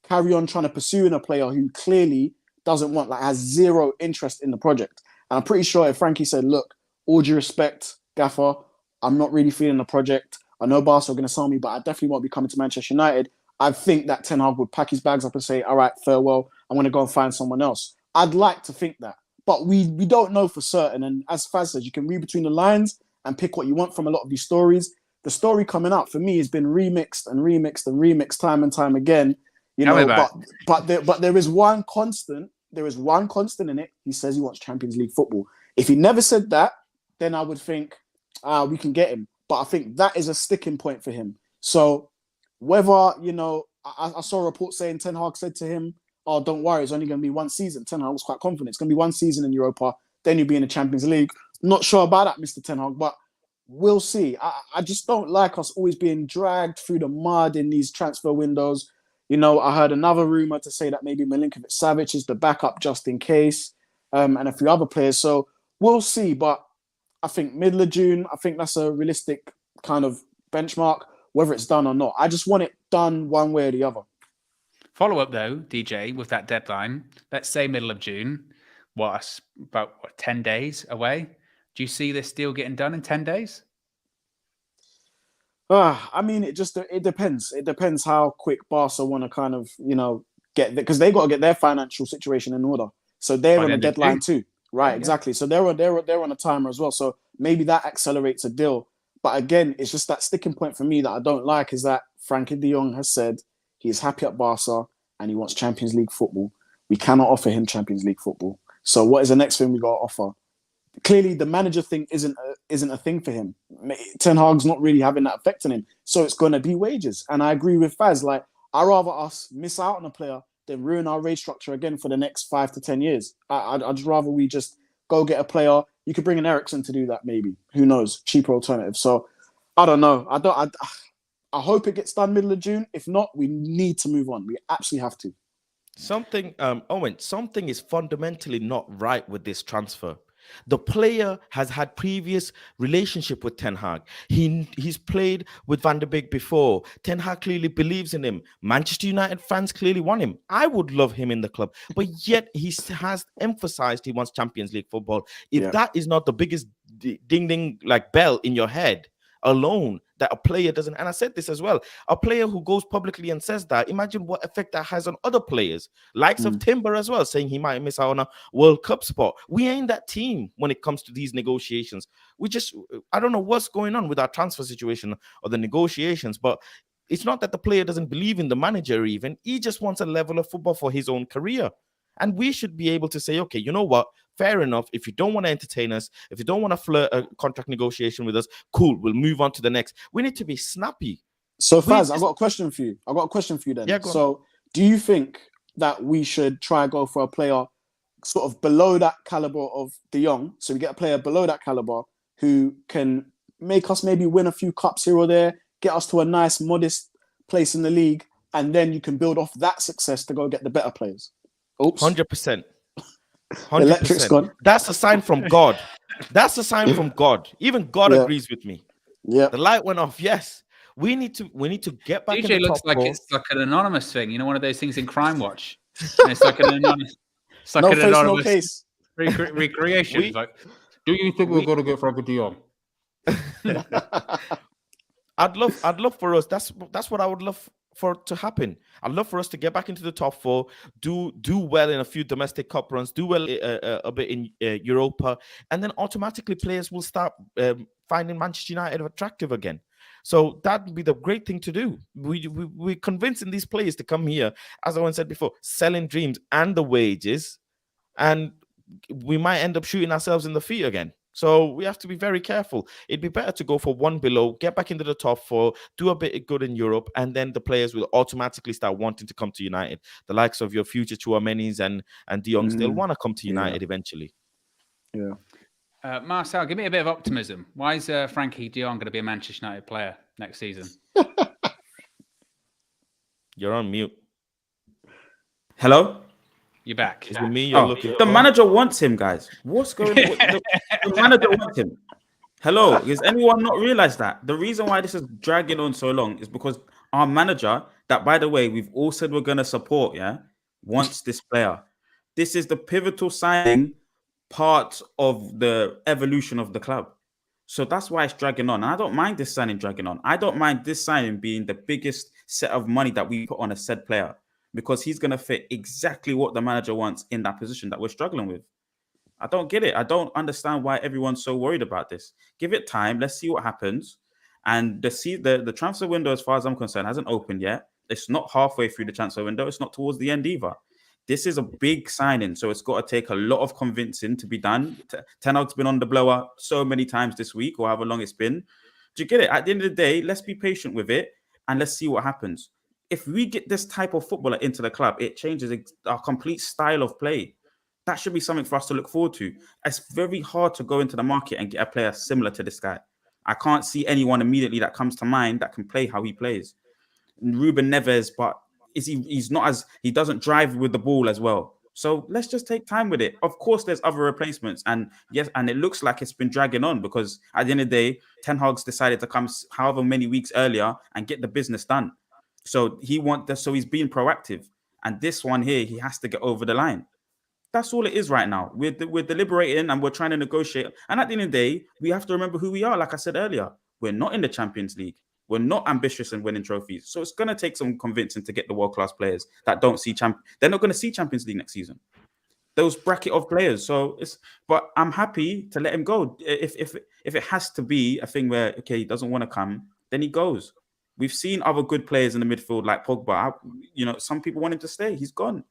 carry on trying to pursue a player who clearly doesn't want, has 0 interest in the project. And I'm pretty sure if Frankie said, look, all due respect, Gaffer, I'm not really feeling the project. I know Barca are going to sell me, but I definitely won't be coming to Manchester United. I think that Ten Hag would pack his bags up and say, all right, farewell. I'm going to go and find someone else. I'd like to think that. But we don't know for certain. And as Faz says, you can read between the lines and pick what you want from a lot of these stories. The story coming out for me has been remixed time and time again. But there is one constant. There is one constant in it. He says he wants Champions League football. If he never said that, then I would think, we can get him. But I think that is a sticking point for him. So whether, I saw a report saying Ten Hag said to him, oh, don't worry, it's only going to be 1 season. Ten Hag was quite confident. It's going to be 1 season in Europa. Then you'll be in the Champions League. Not sure about that, Mr. Ten Hag, but we'll see. I just don't like us always being dragged through the mud in these transfer windows. I heard another rumor to say that maybe Milinkovic-Savic is the backup just in case, and a few other players. So we'll see. But I think middle of June, I think that's a realistic kind of benchmark, whether it's done or not. I just want it done one way or the other. Follow up though, DJ, with that deadline. Let's say middle of June. About 10 days away? Do you see this deal getting done in 10 days? I mean, it depends. It depends how quick Barca want to kind of, get there, because they got to get their financial situation in order. So they're on a deadline too. Right, exactly. So they're on a timer as well. So maybe that accelerates a deal. But again, it's just that sticking point for me that I don't like is that Frankie de Jong has said he's happy at Barca and he wants Champions League football. We cannot offer him Champions League football. So what is the next thing we got to offer? Clearly, the manager thing isn't a thing for him. Ten Hag's not really having that effect on him. So it's going to be wages. And I agree with Faz. I'd rather us miss out on a player than ruin our wage structure again for the next 5 to 10 years. I'd rather we just go get a player. You could bring an Eriksen to do that maybe. Who knows? Cheaper alternative. So I don't know. I hope it gets done middle of June. If not, we need to move on. We absolutely have to. Something, Owen, something is fundamentally not right with this transfer. The player has had previous relationship with Ten Hag. He's played with Van der Beek before. Ten Hag clearly believes in him. Manchester United fans clearly want him. I would love him in the club, but yet he has emphasized he wants Champions League football. If that is not the biggest ding like bell in your head alone, that a player doesn't, and I said this as well, a player who goes publicly and says that, imagine what effect that has on other players, likes of Timber as well, saying he might miss out on a World Cup spot. We ain't that team when it comes to these negotiations. I don't know what's going on with our transfer situation or the negotiations, but it's not that the player doesn't believe in the manager even. He just wants a level of football for his own career. And we should be able to say, okay, you know what? Fair enough. If you don't want to entertain us, if you don't want to flirt a contract negotiation with us, cool, we'll move on to the next. We need to be snappy. So, Faz, I've got a question for you. Then. Yeah, so, do you think that we should try and go for a player sort of below that caliber of De Jong? So we get a player below that caliber who can make us maybe win a few cups here or there, get us to a nice, modest place in the league, and then you can build off that success to go get the better players. Oops. 100%. Electric's gone. That's a sign from God. That's a sign from God. Even God agrees with me. Yeah. The light went off. Yes. We need to get back in the looks top like four. it's like an anonymous thing, one of those things in Crime Watch. And it's like an anonymous, no face, no case. Recreation. Like, do you think we're going to get Frankie de Jong? I'd love for us. That's what I would love for it to happen. I'd love for us to get back into the top four, do well in a few domestic cup runs, do well a bit in Europa, and then automatically players will start finding Manchester United attractive again. So that would be the great thing to do. We're convincing these players to come here, as Owen said before, selling dreams and the wages, and we might end up shooting ourselves in the feet again. So we have to be very careful. It'd be better to go for one below, get back into the top four, do a bit of good in Europe, and then the players will automatically start wanting to come to United. The likes of your future Chouamenis and De Jongs, they'll want to come to United eventually. Yeah. Marcel, give me a bit of optimism. Why is Frankie de Jong going to be a Manchester United player next season? You're on mute. Hello? You're back. Is it me you're looking the for? manager wants him, guys. What's going on? The manager wants him. Hello? Does anyone not realize that? The reason why this is dragging on so long is because our manager, that, by the way, we've all said we're going to support, wants this player. This is the pivotal signing part of the evolution of the club. So that's why it's dragging on. And I don't mind this signing dragging on. I don't mind this signing being the biggest set of money that we put on a said player, because he's going to fit exactly what the manager wants in that position that we're struggling with. I don't get it. I don't understand why everyone's so worried about this. Give it time. Let's see what happens. And the transfer window, as far as I'm concerned, hasn't opened yet. It's not halfway through the transfer window. It's not towards the end either. This is a big signing, so it's got to take a lot of convincing to be done. Ten Hag's been on the blower so many times this week, or however long it's been. Do you get it? At the end of the day, let's be patient with it and let's see what happens. If we get this type of footballer into the club, it changes our complete style of play. That should be something for us to look forward to. It's very hard to go into the market and get a player similar to this guy. I can't see anyone immediately that comes to mind that can play how he plays. Ruben Neves, but he doesn't drive with the ball as well. So let's just take time with it. Of course, there's other replacements, and yes, and it looks like it's been dragging on because at the end of the day, Ten Hag's decided to come however many weeks earlier and get the business done. So so he's being proactive, and this one here, he has to get over the line. That's all it is right now. We're deliberating and we're trying to negotiate. And at the end of the day, we have to remember who we are. Like I said earlier, we're not in the Champions League. We're not ambitious in winning trophies. So it's going to take some convincing to get the world-class players that don't see they're not going to see Champions League next season. Those bracket of players. But I'm happy to let him go. If it has to be a thing where, okay, he doesn't want to come, then he goes. We've seen other good players in the midfield like Pogba. Some people want him to stay. He's gone.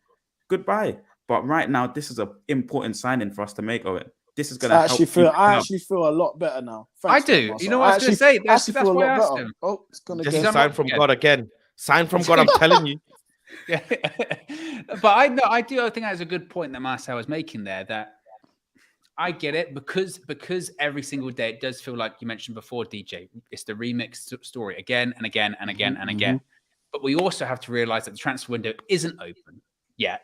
Goodbye. But right now, this is an important signing for us to make, Owen. This is going to help. I actually feel a lot better now. Thanks, I do. You know what I was going to say? That's why I asked him. Oh, it's going to get sign from God again. Sign from God, I'm telling you. Yeah. But I think that's a good point that Marcel was making there, that I get it because every single day it does feel like you mentioned before, DJ. It's the remix story again and again and again and again. But we also have to realize that the transfer window isn't open yet.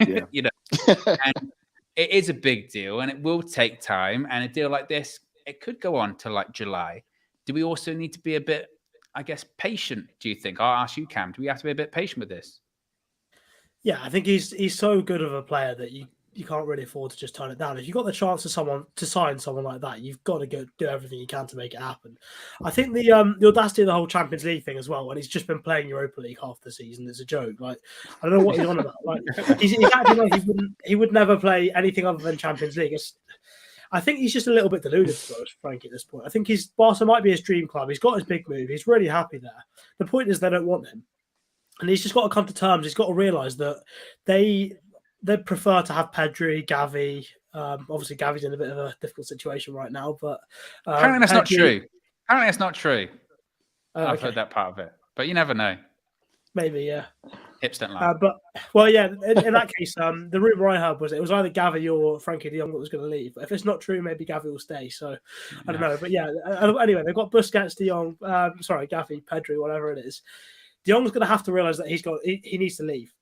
Yeah. You know, and it is a big deal, and it will take time. And a deal like this, it could go on to like July. Do we also need to be a bit, I guess, patient? Do you think? I'll ask you, Cam. Do we have to be a bit patient with this? Yeah, I think he's so good of a player that you can't really afford to just turn it down. If you've got the chance to sign someone like that, you've got to go do everything you can to make it happen. I think the audacity of the whole Champions League thing as well, when he's just been playing Europa League half the season, is a joke. Like, I don't know what he's on about. Like, he's acting like he would never play anything other than Champions League. I think he's just a little bit deluded, to be honest, Frankie, at this point. I think Barca might be his dream club. He's got his big move. He's really happy there. The point is they don't want him. And he's just got to come to terms. He's got to realise that they prefer to have Pedri, Gavi. Obviously, Gavi's in a bit of a difficult situation right now, but apparently that's not true. Apparently that's not true. I've okay. heard that part of it, but you never know. Maybe, yeah. Hips don't lie. But well, yeah. In that case, the rumor I heard was it was either Gavi or Frankie De Jong that was going to leave. But if it's not true, maybe Gavi will stay. So I don't know. But yeah. Anyway, they've got Busquets, De Jong. Gavi, Pedri, whatever it is. De Jong's going to have to realise that he needs to leave.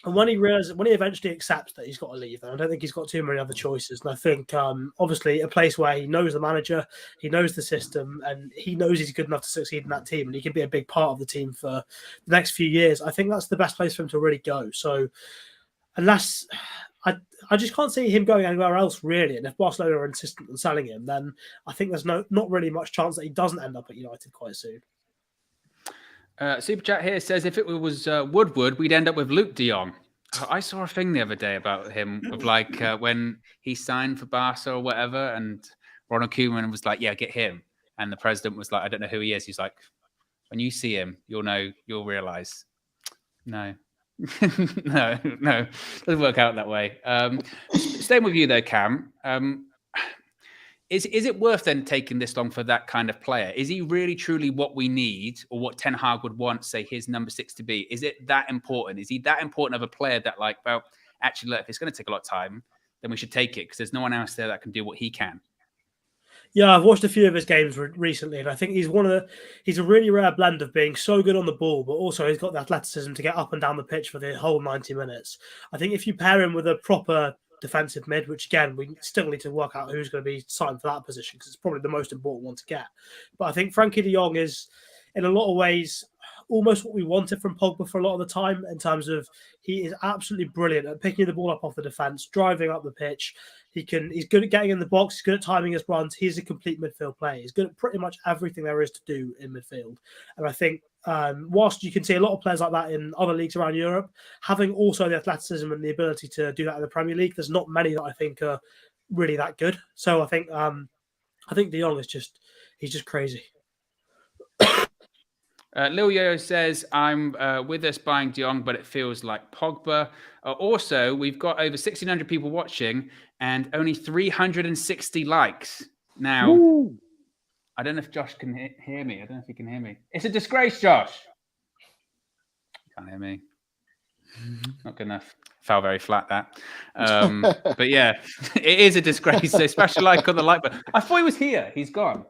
And when he eventually accepts that he's got to leave, then I don't think he's got too many other choices. And I think, obviously, a place where he knows the manager, he knows the system, and he knows he's good enough to succeed in that team, and he can be a big part of the team for the next few years. I think that's the best place for him to really go. So, unless I just can't see him going anywhere else, really. And if Barcelona are insistent on selling him, then I think there's not really much chance that he doesn't end up at United quite soon. Super Chat here says if it was Woodward, we'd end up with Luke De Jong. I saw a thing the other day about him of like when he signed for Barca or whatever, and Ronald Koeman was like, "Yeah, get him," and the president was like, "I don't know who he is." He's like, "When you see him, you'll realize." No, no, doesn't work out that way. Staying with you though, Cam. Is it worth then taking this long for that kind of player? Is he really truly what we need, or what Ten Hag would want, say, his number 6 to be? Is it that important? Is he that important of a player that, like, well, actually, look, if it's going to take a lot of time, then we should take it because there's no one else there that can do what he can? Yeah, I've watched a few of his games recently, and I think he's a really rare blend of being so good on the ball, but also he's got the athleticism to get up and down the pitch for the whole 90 minutes. I think if you pair him with a proper defensive mid, which again, we still need to work out who's going to be signed for that position because it's probably the most important one to get. But I think Frankie De Jong is, in a lot of ways, almost what we wanted from Pogba for a lot of the time in terms of he is absolutely brilliant at picking the ball up off the defence, driving up the pitch. He's good at getting in the box. He's good at timing his runs. He's a complete midfield player. He's good at pretty much everything there is to do in midfield. And I think whilst you can see a lot of players like that in other leagues around Europe, having also the athleticism and the ability to do that in the Premier League, there's not many that I think are really that good. So I think De Jong is just crazy. Lil Yo says, I'm with us buying De Jong, but it feels like Pogba. Also, we've got over 1,600 people watching and only 360 likes. Now, Woo! I don't know if Josh can hear me. I don't know if he can hear me. It's a disgrace, Josh. Can't hear me. Not good enough. Fell very flat, that. But yeah, it is a disgrace. So special like on the like button. I thought he was here. He's gone.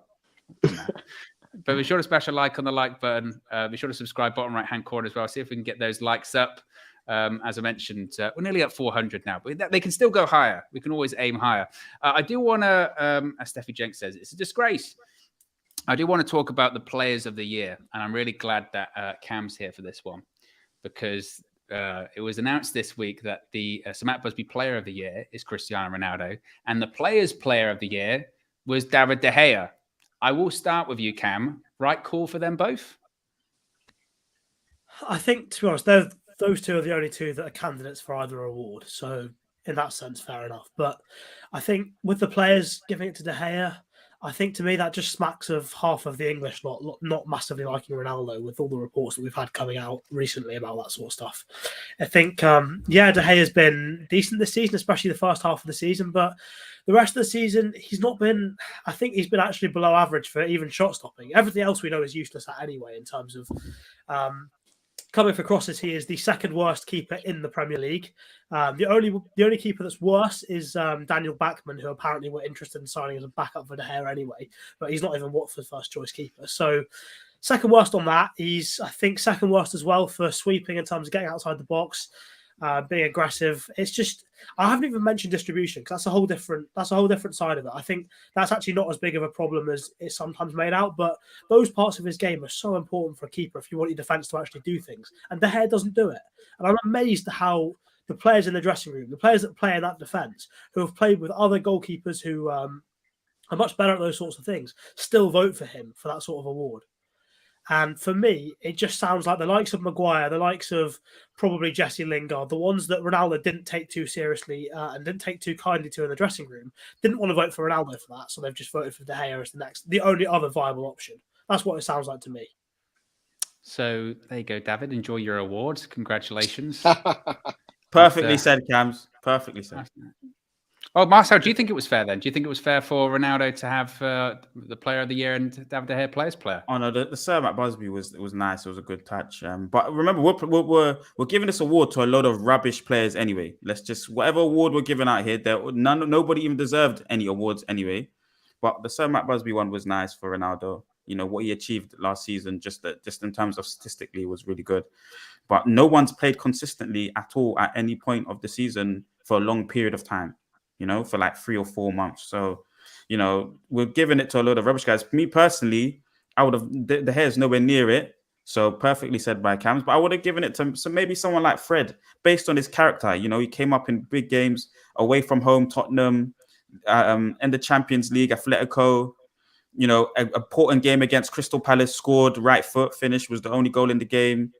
But be sure to smash a like on the like button. Be sure to subscribe bottom right-hand corner as well. See if we can get those likes up. As I mentioned, we're nearly at 400 now, but they can still go higher. We can always aim higher. I do want to, as Steffi Jenks says, it's a disgrace. I do want to talk about the players of the year, and I'm really glad that Cam's here for this one because it was announced this week that the Samat Busby Player of the Year is Cristiano Ronaldo, and the Players Player of the Year was David De Gea. I will start with you, Cam. Right call for them both? I think, to be honest, those two are the only two that are candidates for either award. So, in that sense, fair enough. But I think with the players giving it to De Gea, I think to me that just smacks of half of the English lot not massively liking Ronaldo with all the reports that we've had coming out recently about that sort of stuff. I think, De Gea has been decent this season, especially the first half of the season, but the rest of the season, he's not been, I think he's been actually below average for even shot stopping. Everything else we know is useless at anyway in terms of coming for crosses, he is the second worst keeper in the Premier League. The only keeper that's worse is Daniel Bachmann, who apparently were interested in signing as a backup for De Gea anyway, but he's not even Watford's first choice keeper. So second worst on that. He's, I think, second worst as well for sweeping in terms of getting outside the box, being aggressive. It's just, I haven't even mentioned distribution because that's a whole different side of it. I think that's actually not as big of a problem as it's sometimes made out, but those parts of his game are so important for a keeper if you want your defense to actually do things. And De Gea doesn't do it. And I'm amazed at how the players in the dressing room, the players that play in that defense, who have played with other goalkeepers who are much better at those sorts of things, still vote for him for that sort of award. And for me, it just sounds like the likes of Maguire, the likes of probably Jesse Lingard, the ones that Ronaldo didn't take too seriously and didn't take too kindly to in the dressing room, didn't want to vote for Ronaldo for that. So they've just voted for De Gea as the only other viable option. That's what it sounds like to me. So there you go, David. Enjoy your awards. Congratulations. Perfectly said, Cams. Perfectly said. Oh, Marcel, do you think it was fair then? Do you think it was fair for Ronaldo to have the Player of the Year and David De Gea Players Player? Oh no, the Sir Matt Busby was nice. It was a good touch. But remember, we're giving this award to a lot of rubbish players anyway. Let's just whatever award we're giving out here, nobody even deserved any awards anyway. But the Sir Matt Busby one was nice for Ronaldo. You know what he achieved last season, just in terms of statistically, was really good. But no one's played consistently at all at any point of the season for a long period of time. You know, for like 3 or 4 months. So, you know, we're giving it to a lot of rubbish guys. Me personally, I would have, De Gea is nowhere near it. So perfectly said by Cams, but I would have given it to maybe someone like Fred, based on his character. You know, he came up in big games, away from home, Tottenham, in the Champions League, Atletico. You know, a important game against Crystal Palace, scored, right foot finish, was the only goal in the game.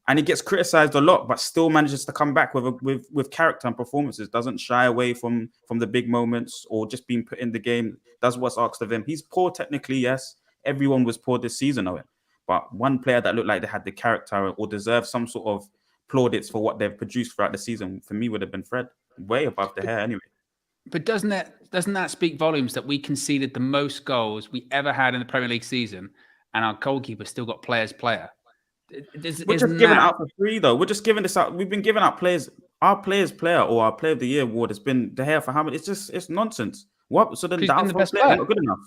And he gets criticized a lot, but still manages to come back with character and performances. Doesn't shy away from the big moments or just being put in the game. Does what's asked of him. He's poor technically, yes. Everyone was poor this season, Owen. But one player that looked like they had the character or deserved some sort of plaudits for what they've produced throughout the season, for me, would have been Fred. Way above De Gea anyway. But doesn't that speak volumes that we conceded the most goals we ever had in the Premier League season, and our goalkeeper still got Players Player? We're just giving it out for free, though. We're just giving this out. We've been giving out players. Our Players Player or our Player of the Year award has been De Gea for how many? It's nonsense. What? So then the outfield player is not good enough.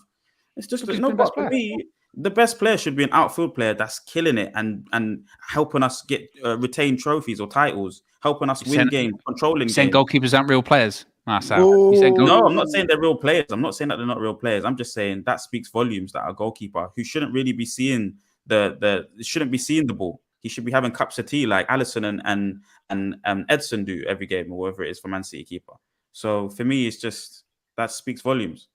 It's just no. But for me, the best player should be an outfield player that's killing it and helping us get retain trophies or titles, helping us win games, controlling games. Saying goalkeepers aren't real players, Marcel. No, I'm not saying they're real players. I'm not saying that they're not real players. I'm just saying that speaks volumes that a goalkeeper who shouldn't really be seeing shouldn't be seeing the ball. He should be having cups of tea like Alisson and Edson do every game or whatever it is for Man City keeper. So for me, it's just that speaks volumes.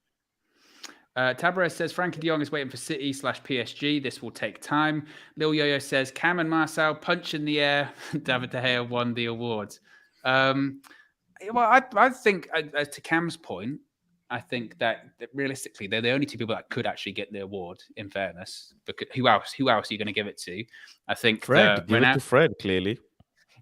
Tabarez says Frankie de Jong is waiting for City/PSG. This will take time. Lil Yo-Yo says Cam and Marcel punch in the air. David De Gea won the award. Well, I think to Cam's point, I think that realistically they're the only two people that could actually get the award. In fairness, because who else are you going to give it to? I think Fred. Give it to Fred. Clearly.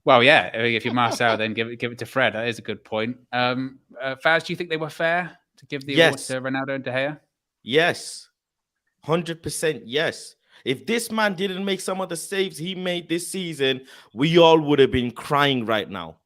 Well, yeah. If you're Marcel, then give it to Fred. That is a good point. Faz, do you think they were fair to give the award to Ronaldo and De Gea? Yes, 100% yes. If this man didn't make some of the saves he made this season, we all would have been crying right now.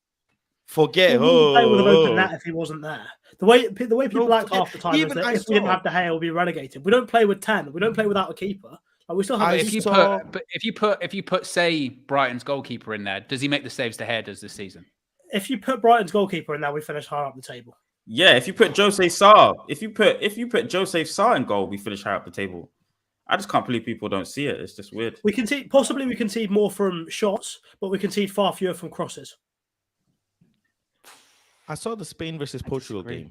Forget. They would have opened that if he wasn't there. The way people act half the time is that if we didn't have De Gea, we'll be relegated. We don't play with 10. We don't play without a keeper. Like, we still have. If you put say Brighton's goalkeeper in there, does he make the saves De Gea does this season? If you put Brighton's goalkeeper in there, we finish higher up the table. Yeah, if you put Jose Sarr, if you put Jose Sarr in goal, we finish higher up the table. I just can't believe people don't see it. It's just weird. We concede more from shots, but we concede far fewer from crosses. I saw the Spain versus Portugal game.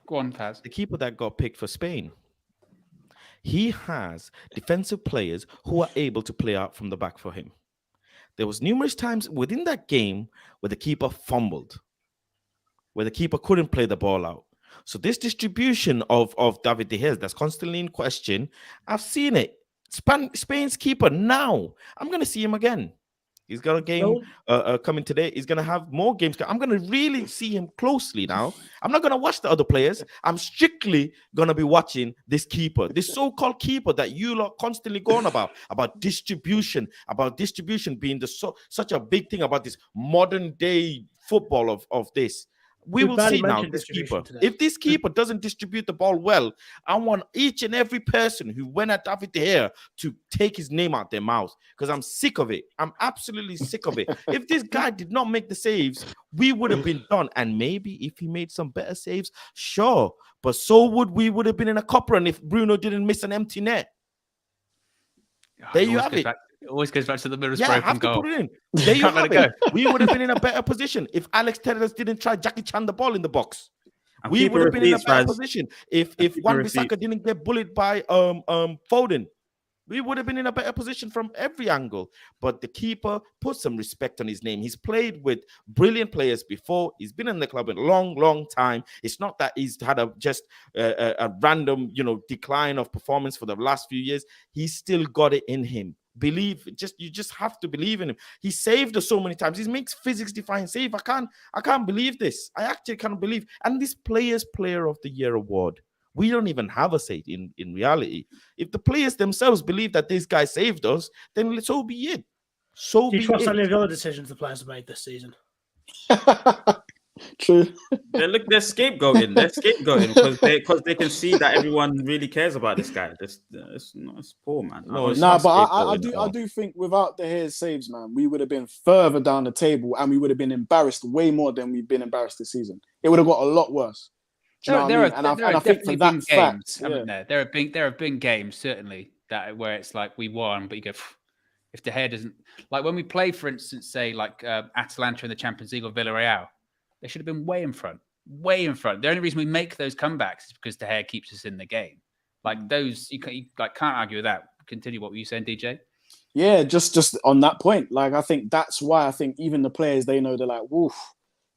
Go on, Paz. The keeper that got picked for Spain, he has defensive players who are able to play out from the back for him. There was numerous times within that game where the keeper fumbled, where the keeper couldn't play the ball out. So this distribution of David De Gea that's constantly in question, I've seen it. Spain's keeper now, I'm going to see him again. He's got a game coming today. He's going to have more games. I'm going to really see him closely now. I'm not going to watch the other players. I'm strictly going to be watching this keeper, this so-called keeper that you lot constantly go on about distribution being such a big thing about this modern day football of this. We will see now this keeper. If this keeper doesn't distribute the ball well, I want each and every person who went at David De Gea to take his name out their mouth because I'm sick of it. I'm absolutely sick of it. If this guy did not make the saves, we would have been done. And maybe if he made some better saves, sure. But so would have been in a cup run if Bruno didn't miss an empty net. There you have it. It always goes back to the Middlesbrough I have goal. to put it in. There you have it. We would have been in a better position if Alex Telles didn't try Jackie Chan the ball in the box. We would have been in a better position if Wan-Bissaka didn't get bullied by Foden. We would have been in a better position from every angle. But the keeper put some respect on his name. He's played with brilliant players before. He's been in the club a long, long time. It's not that he's had a random, decline of performance for the last few years. He's still got it in him. You just have to believe in him. He saved us so many times. He makes physics-defying save. I can't believe this. I actually can't believe. And this Players Player of the Year award, we don't even have a say in reality. If the players themselves believe that this guy saved us, then so be it. Do you trust any of the other decisions the players have made this season? True. They're scapegoating. They're scapegoating because they can see that everyone really cares about this guy. It's poor, man. I do think without the Gea's saves, man, we would have been further down the table and we would have been embarrassed way more than we've been embarrassed this season. It would have got a lot worse. There have been games certainly that where it's like we won, but you go, if De Gea doesn't, like when we play, for instance, say like Atalanta in the Champions League or Villarreal, they should have been way in front. The only reason we make those comebacks is because De Gea keeps us in the game. Like those, you can't argue with that. Continue. What were you saying, DJ? Yeah, just on that point. Like I think that's why I think even the players, they know, they're like, woof.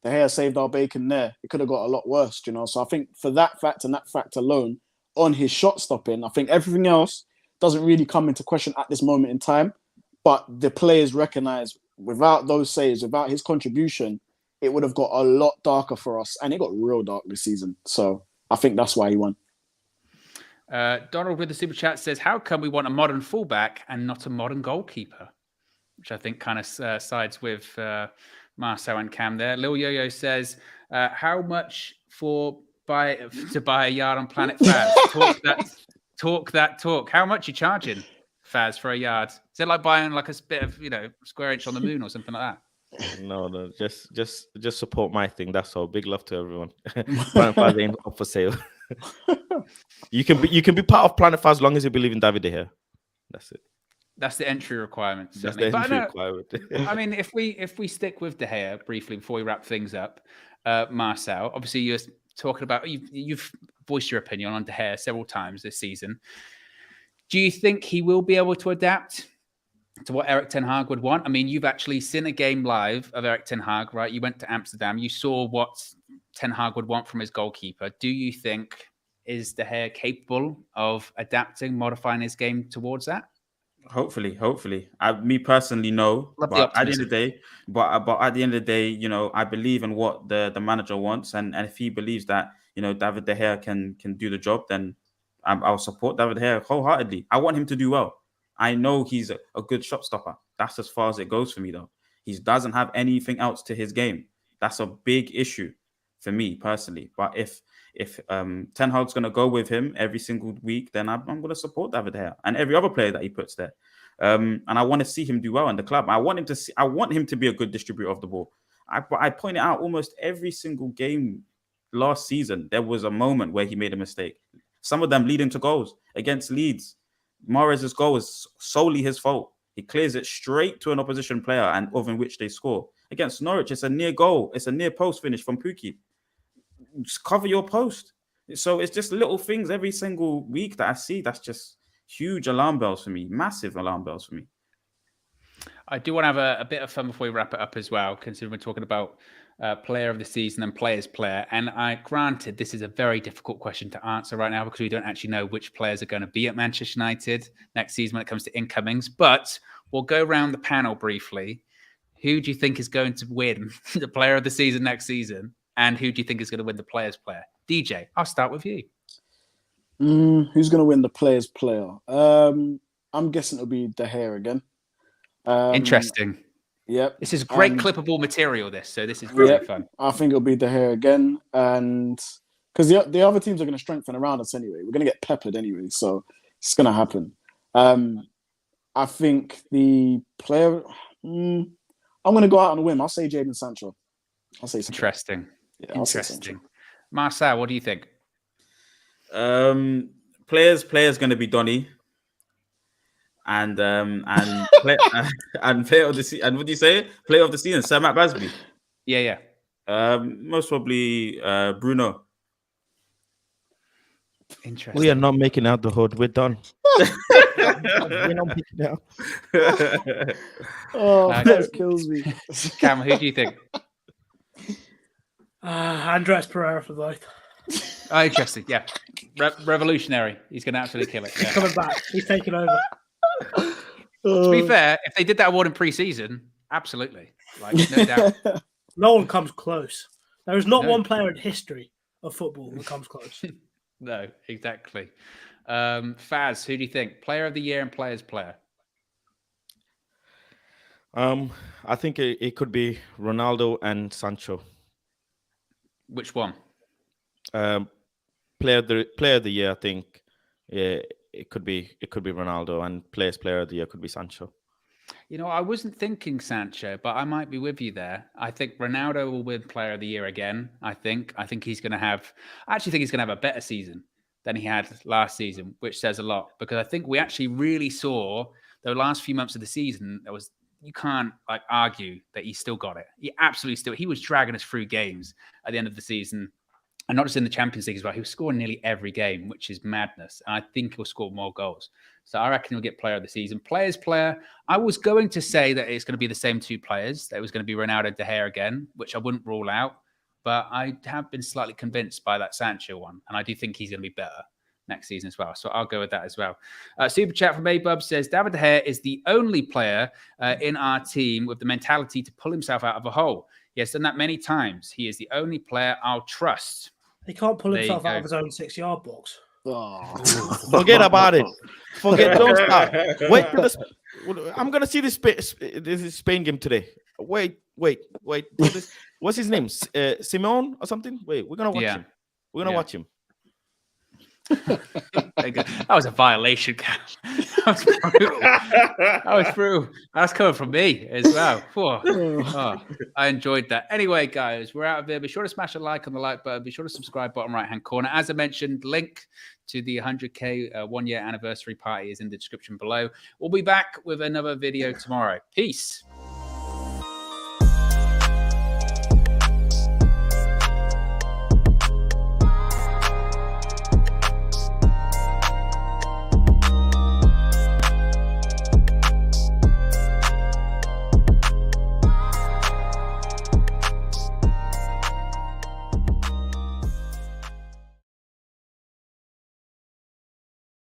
De Gea saved our bacon there. It could have got a lot worse, So I think for that fact and that fact alone, on his shot stopping, I think everything else doesn't really come into question at this moment in time. But the players recognise without those saves, without his contribution, it would have got a lot darker for us. And it got real dark this season. So I think that's why he won. Donald with the super chat says, how come we want a modern fullback and not a modern goalkeeper? Which I think kind of sides with Marcel and Cam there. Lil Yo-Yo says, how much to buy a yard on Planet Faz? Talk that talk. How much are you charging, Faz, for a yard? Is it like buying like a bit of, square inch on the moon or something like that? No, just support my thing. That's all. Big love to everyone. Planet Faz ain't up for sale. You can be part of Planet Faz as long as you believe in David De Gea. That's it. That's the entry requirement. That's the entry requirement. I mean, if we stick with De Gea briefly before we wrap things up, Marcel, obviously you're talking about you've voiced your opinion on De Gea several times this season. Do you think he will be able to adapt to what Erik ten Hag would want? I mean, you've actually seen a game live of Erik ten Hag, right? You went to Amsterdam. You saw what ten Hag would want from his goalkeeper. Do you think is De Gea capable of adapting, modifying his game towards that? Hopefully. Me personally, no. But at the end of the day, I believe in what the manager wants, and if he believes that David De Gea can do the job, then I'll support David De Gea wholeheartedly. I want him to do well. I know he's a good shot stopper. That's as far as it goes for me, though. He doesn't have anything else to his game. That's a big issue for me personally. But if Ten Hag's going to go with him every single week, then I'm going to support David De Gea and every other player that he puts there. And I want to see him do well in the club. I want him to be a good distributor of the ball. I pointed out almost every single game last season, there was a moment where he made a mistake. Some of them leading to goals. Against Leeds, Mahrez's goal is solely his fault. He clears it straight to an opposition player and over in which they score. Against Norwich, it's a near goal. It's a near post finish from Pukki. Just cover your post. So it's just little things every single week that I see. That's just huge alarm bells for me. Massive alarm bells for me. I do want to have a bit of fun before we wrap it up as well, considering we're talking about player of the season and players player. And granted, this is a very difficult question to answer right now because we don't actually know which players are going to be at Manchester United next season when it comes to incomings. But we'll go around the panel briefly Who do you think is going to win the player of the season next season? And who do you think is going to win the players' player? DJ, I'll start with you. Who's going to win the players' player? I'm guessing it'll be De Gea again. Interesting. Yep. This is great clippable material, so this is very fun. I think it'll be De Gea again. And because the other teams are going to strengthen around us anyway. We're going to get peppered anyway. So it's going to happen. I think the player... I'm going to go out on a whim. I'll say Jadon Sancho. I'll say Sancho. Interesting. Yeah, Interesting. Marcel, what do you think? Players going to be Donny. And player of the season. And what do you say? Player of the season, Sir Matt Basby. Yeah. Most probably Bruno. Interesting. We are not making out the hood. We're done. We're not making out. That kills me. Cam, who do you think? Andres Pereira for both. Oh, interesting. Yeah. Revolutionary. He's going to absolutely kill it. Yeah. He's coming back. He's taking over. To be fair, if they did that award in pre-season, absolutely. Like, no doubt. No one comes close. There is not one player in history of football that comes close. No, exactly. Faz, who do you think? Player of the year and players' player? I think it could be Ronaldo and Sancho. Which one? Player of the year, I think. Yeah, it could be Ronaldo, and player of the year could be Sancho. You know, I wasn't thinking Sancho, but I might be with you there. I think Ronaldo will win player of the year again. I think he's going to have. I actually think he's going to have a better season than he had last season, which says a lot, because I think we actually really saw the last few months of the season. You can't argue that he still got it. He absolutely he was dragging us through games at the end of the season. And not just in the Champions League as well. He was scoring nearly every game, which is madness. And I think he'll score more goals. So I reckon he'll get player of the season. Players player, I was going to say that it's going to be the same two players. That it was going to be Ronaldo, De Gea again, which I wouldn't rule out. But I have been slightly convinced by that Sancho one. And I do think he's going to be better next season as well. So I'll go with that as well. Super chat from A-Bub says, David De Gea is the only player in our team with the mentality to pull himself out of a hole. He has done that many times. He is the only player I'll trust. He can't pull himself out of his own 6-yard box. Forget about it. Don't start. Wait for this. I'm gonna see this Spain game today. Wait. What's his name? Simon or something? Wait, we're gonna watch him. We're gonna watch him. That was a violation, Cam. That was brutal. That's coming from me as well. I enjoyed that. Anyway, guys, we're out of here. Be sure to smash a like on the like button. Be sure to subscribe bottom right-hand corner. As I mentioned, link to the 100K one-year anniversary party is in the description below. We'll be back with another video tomorrow. Peace.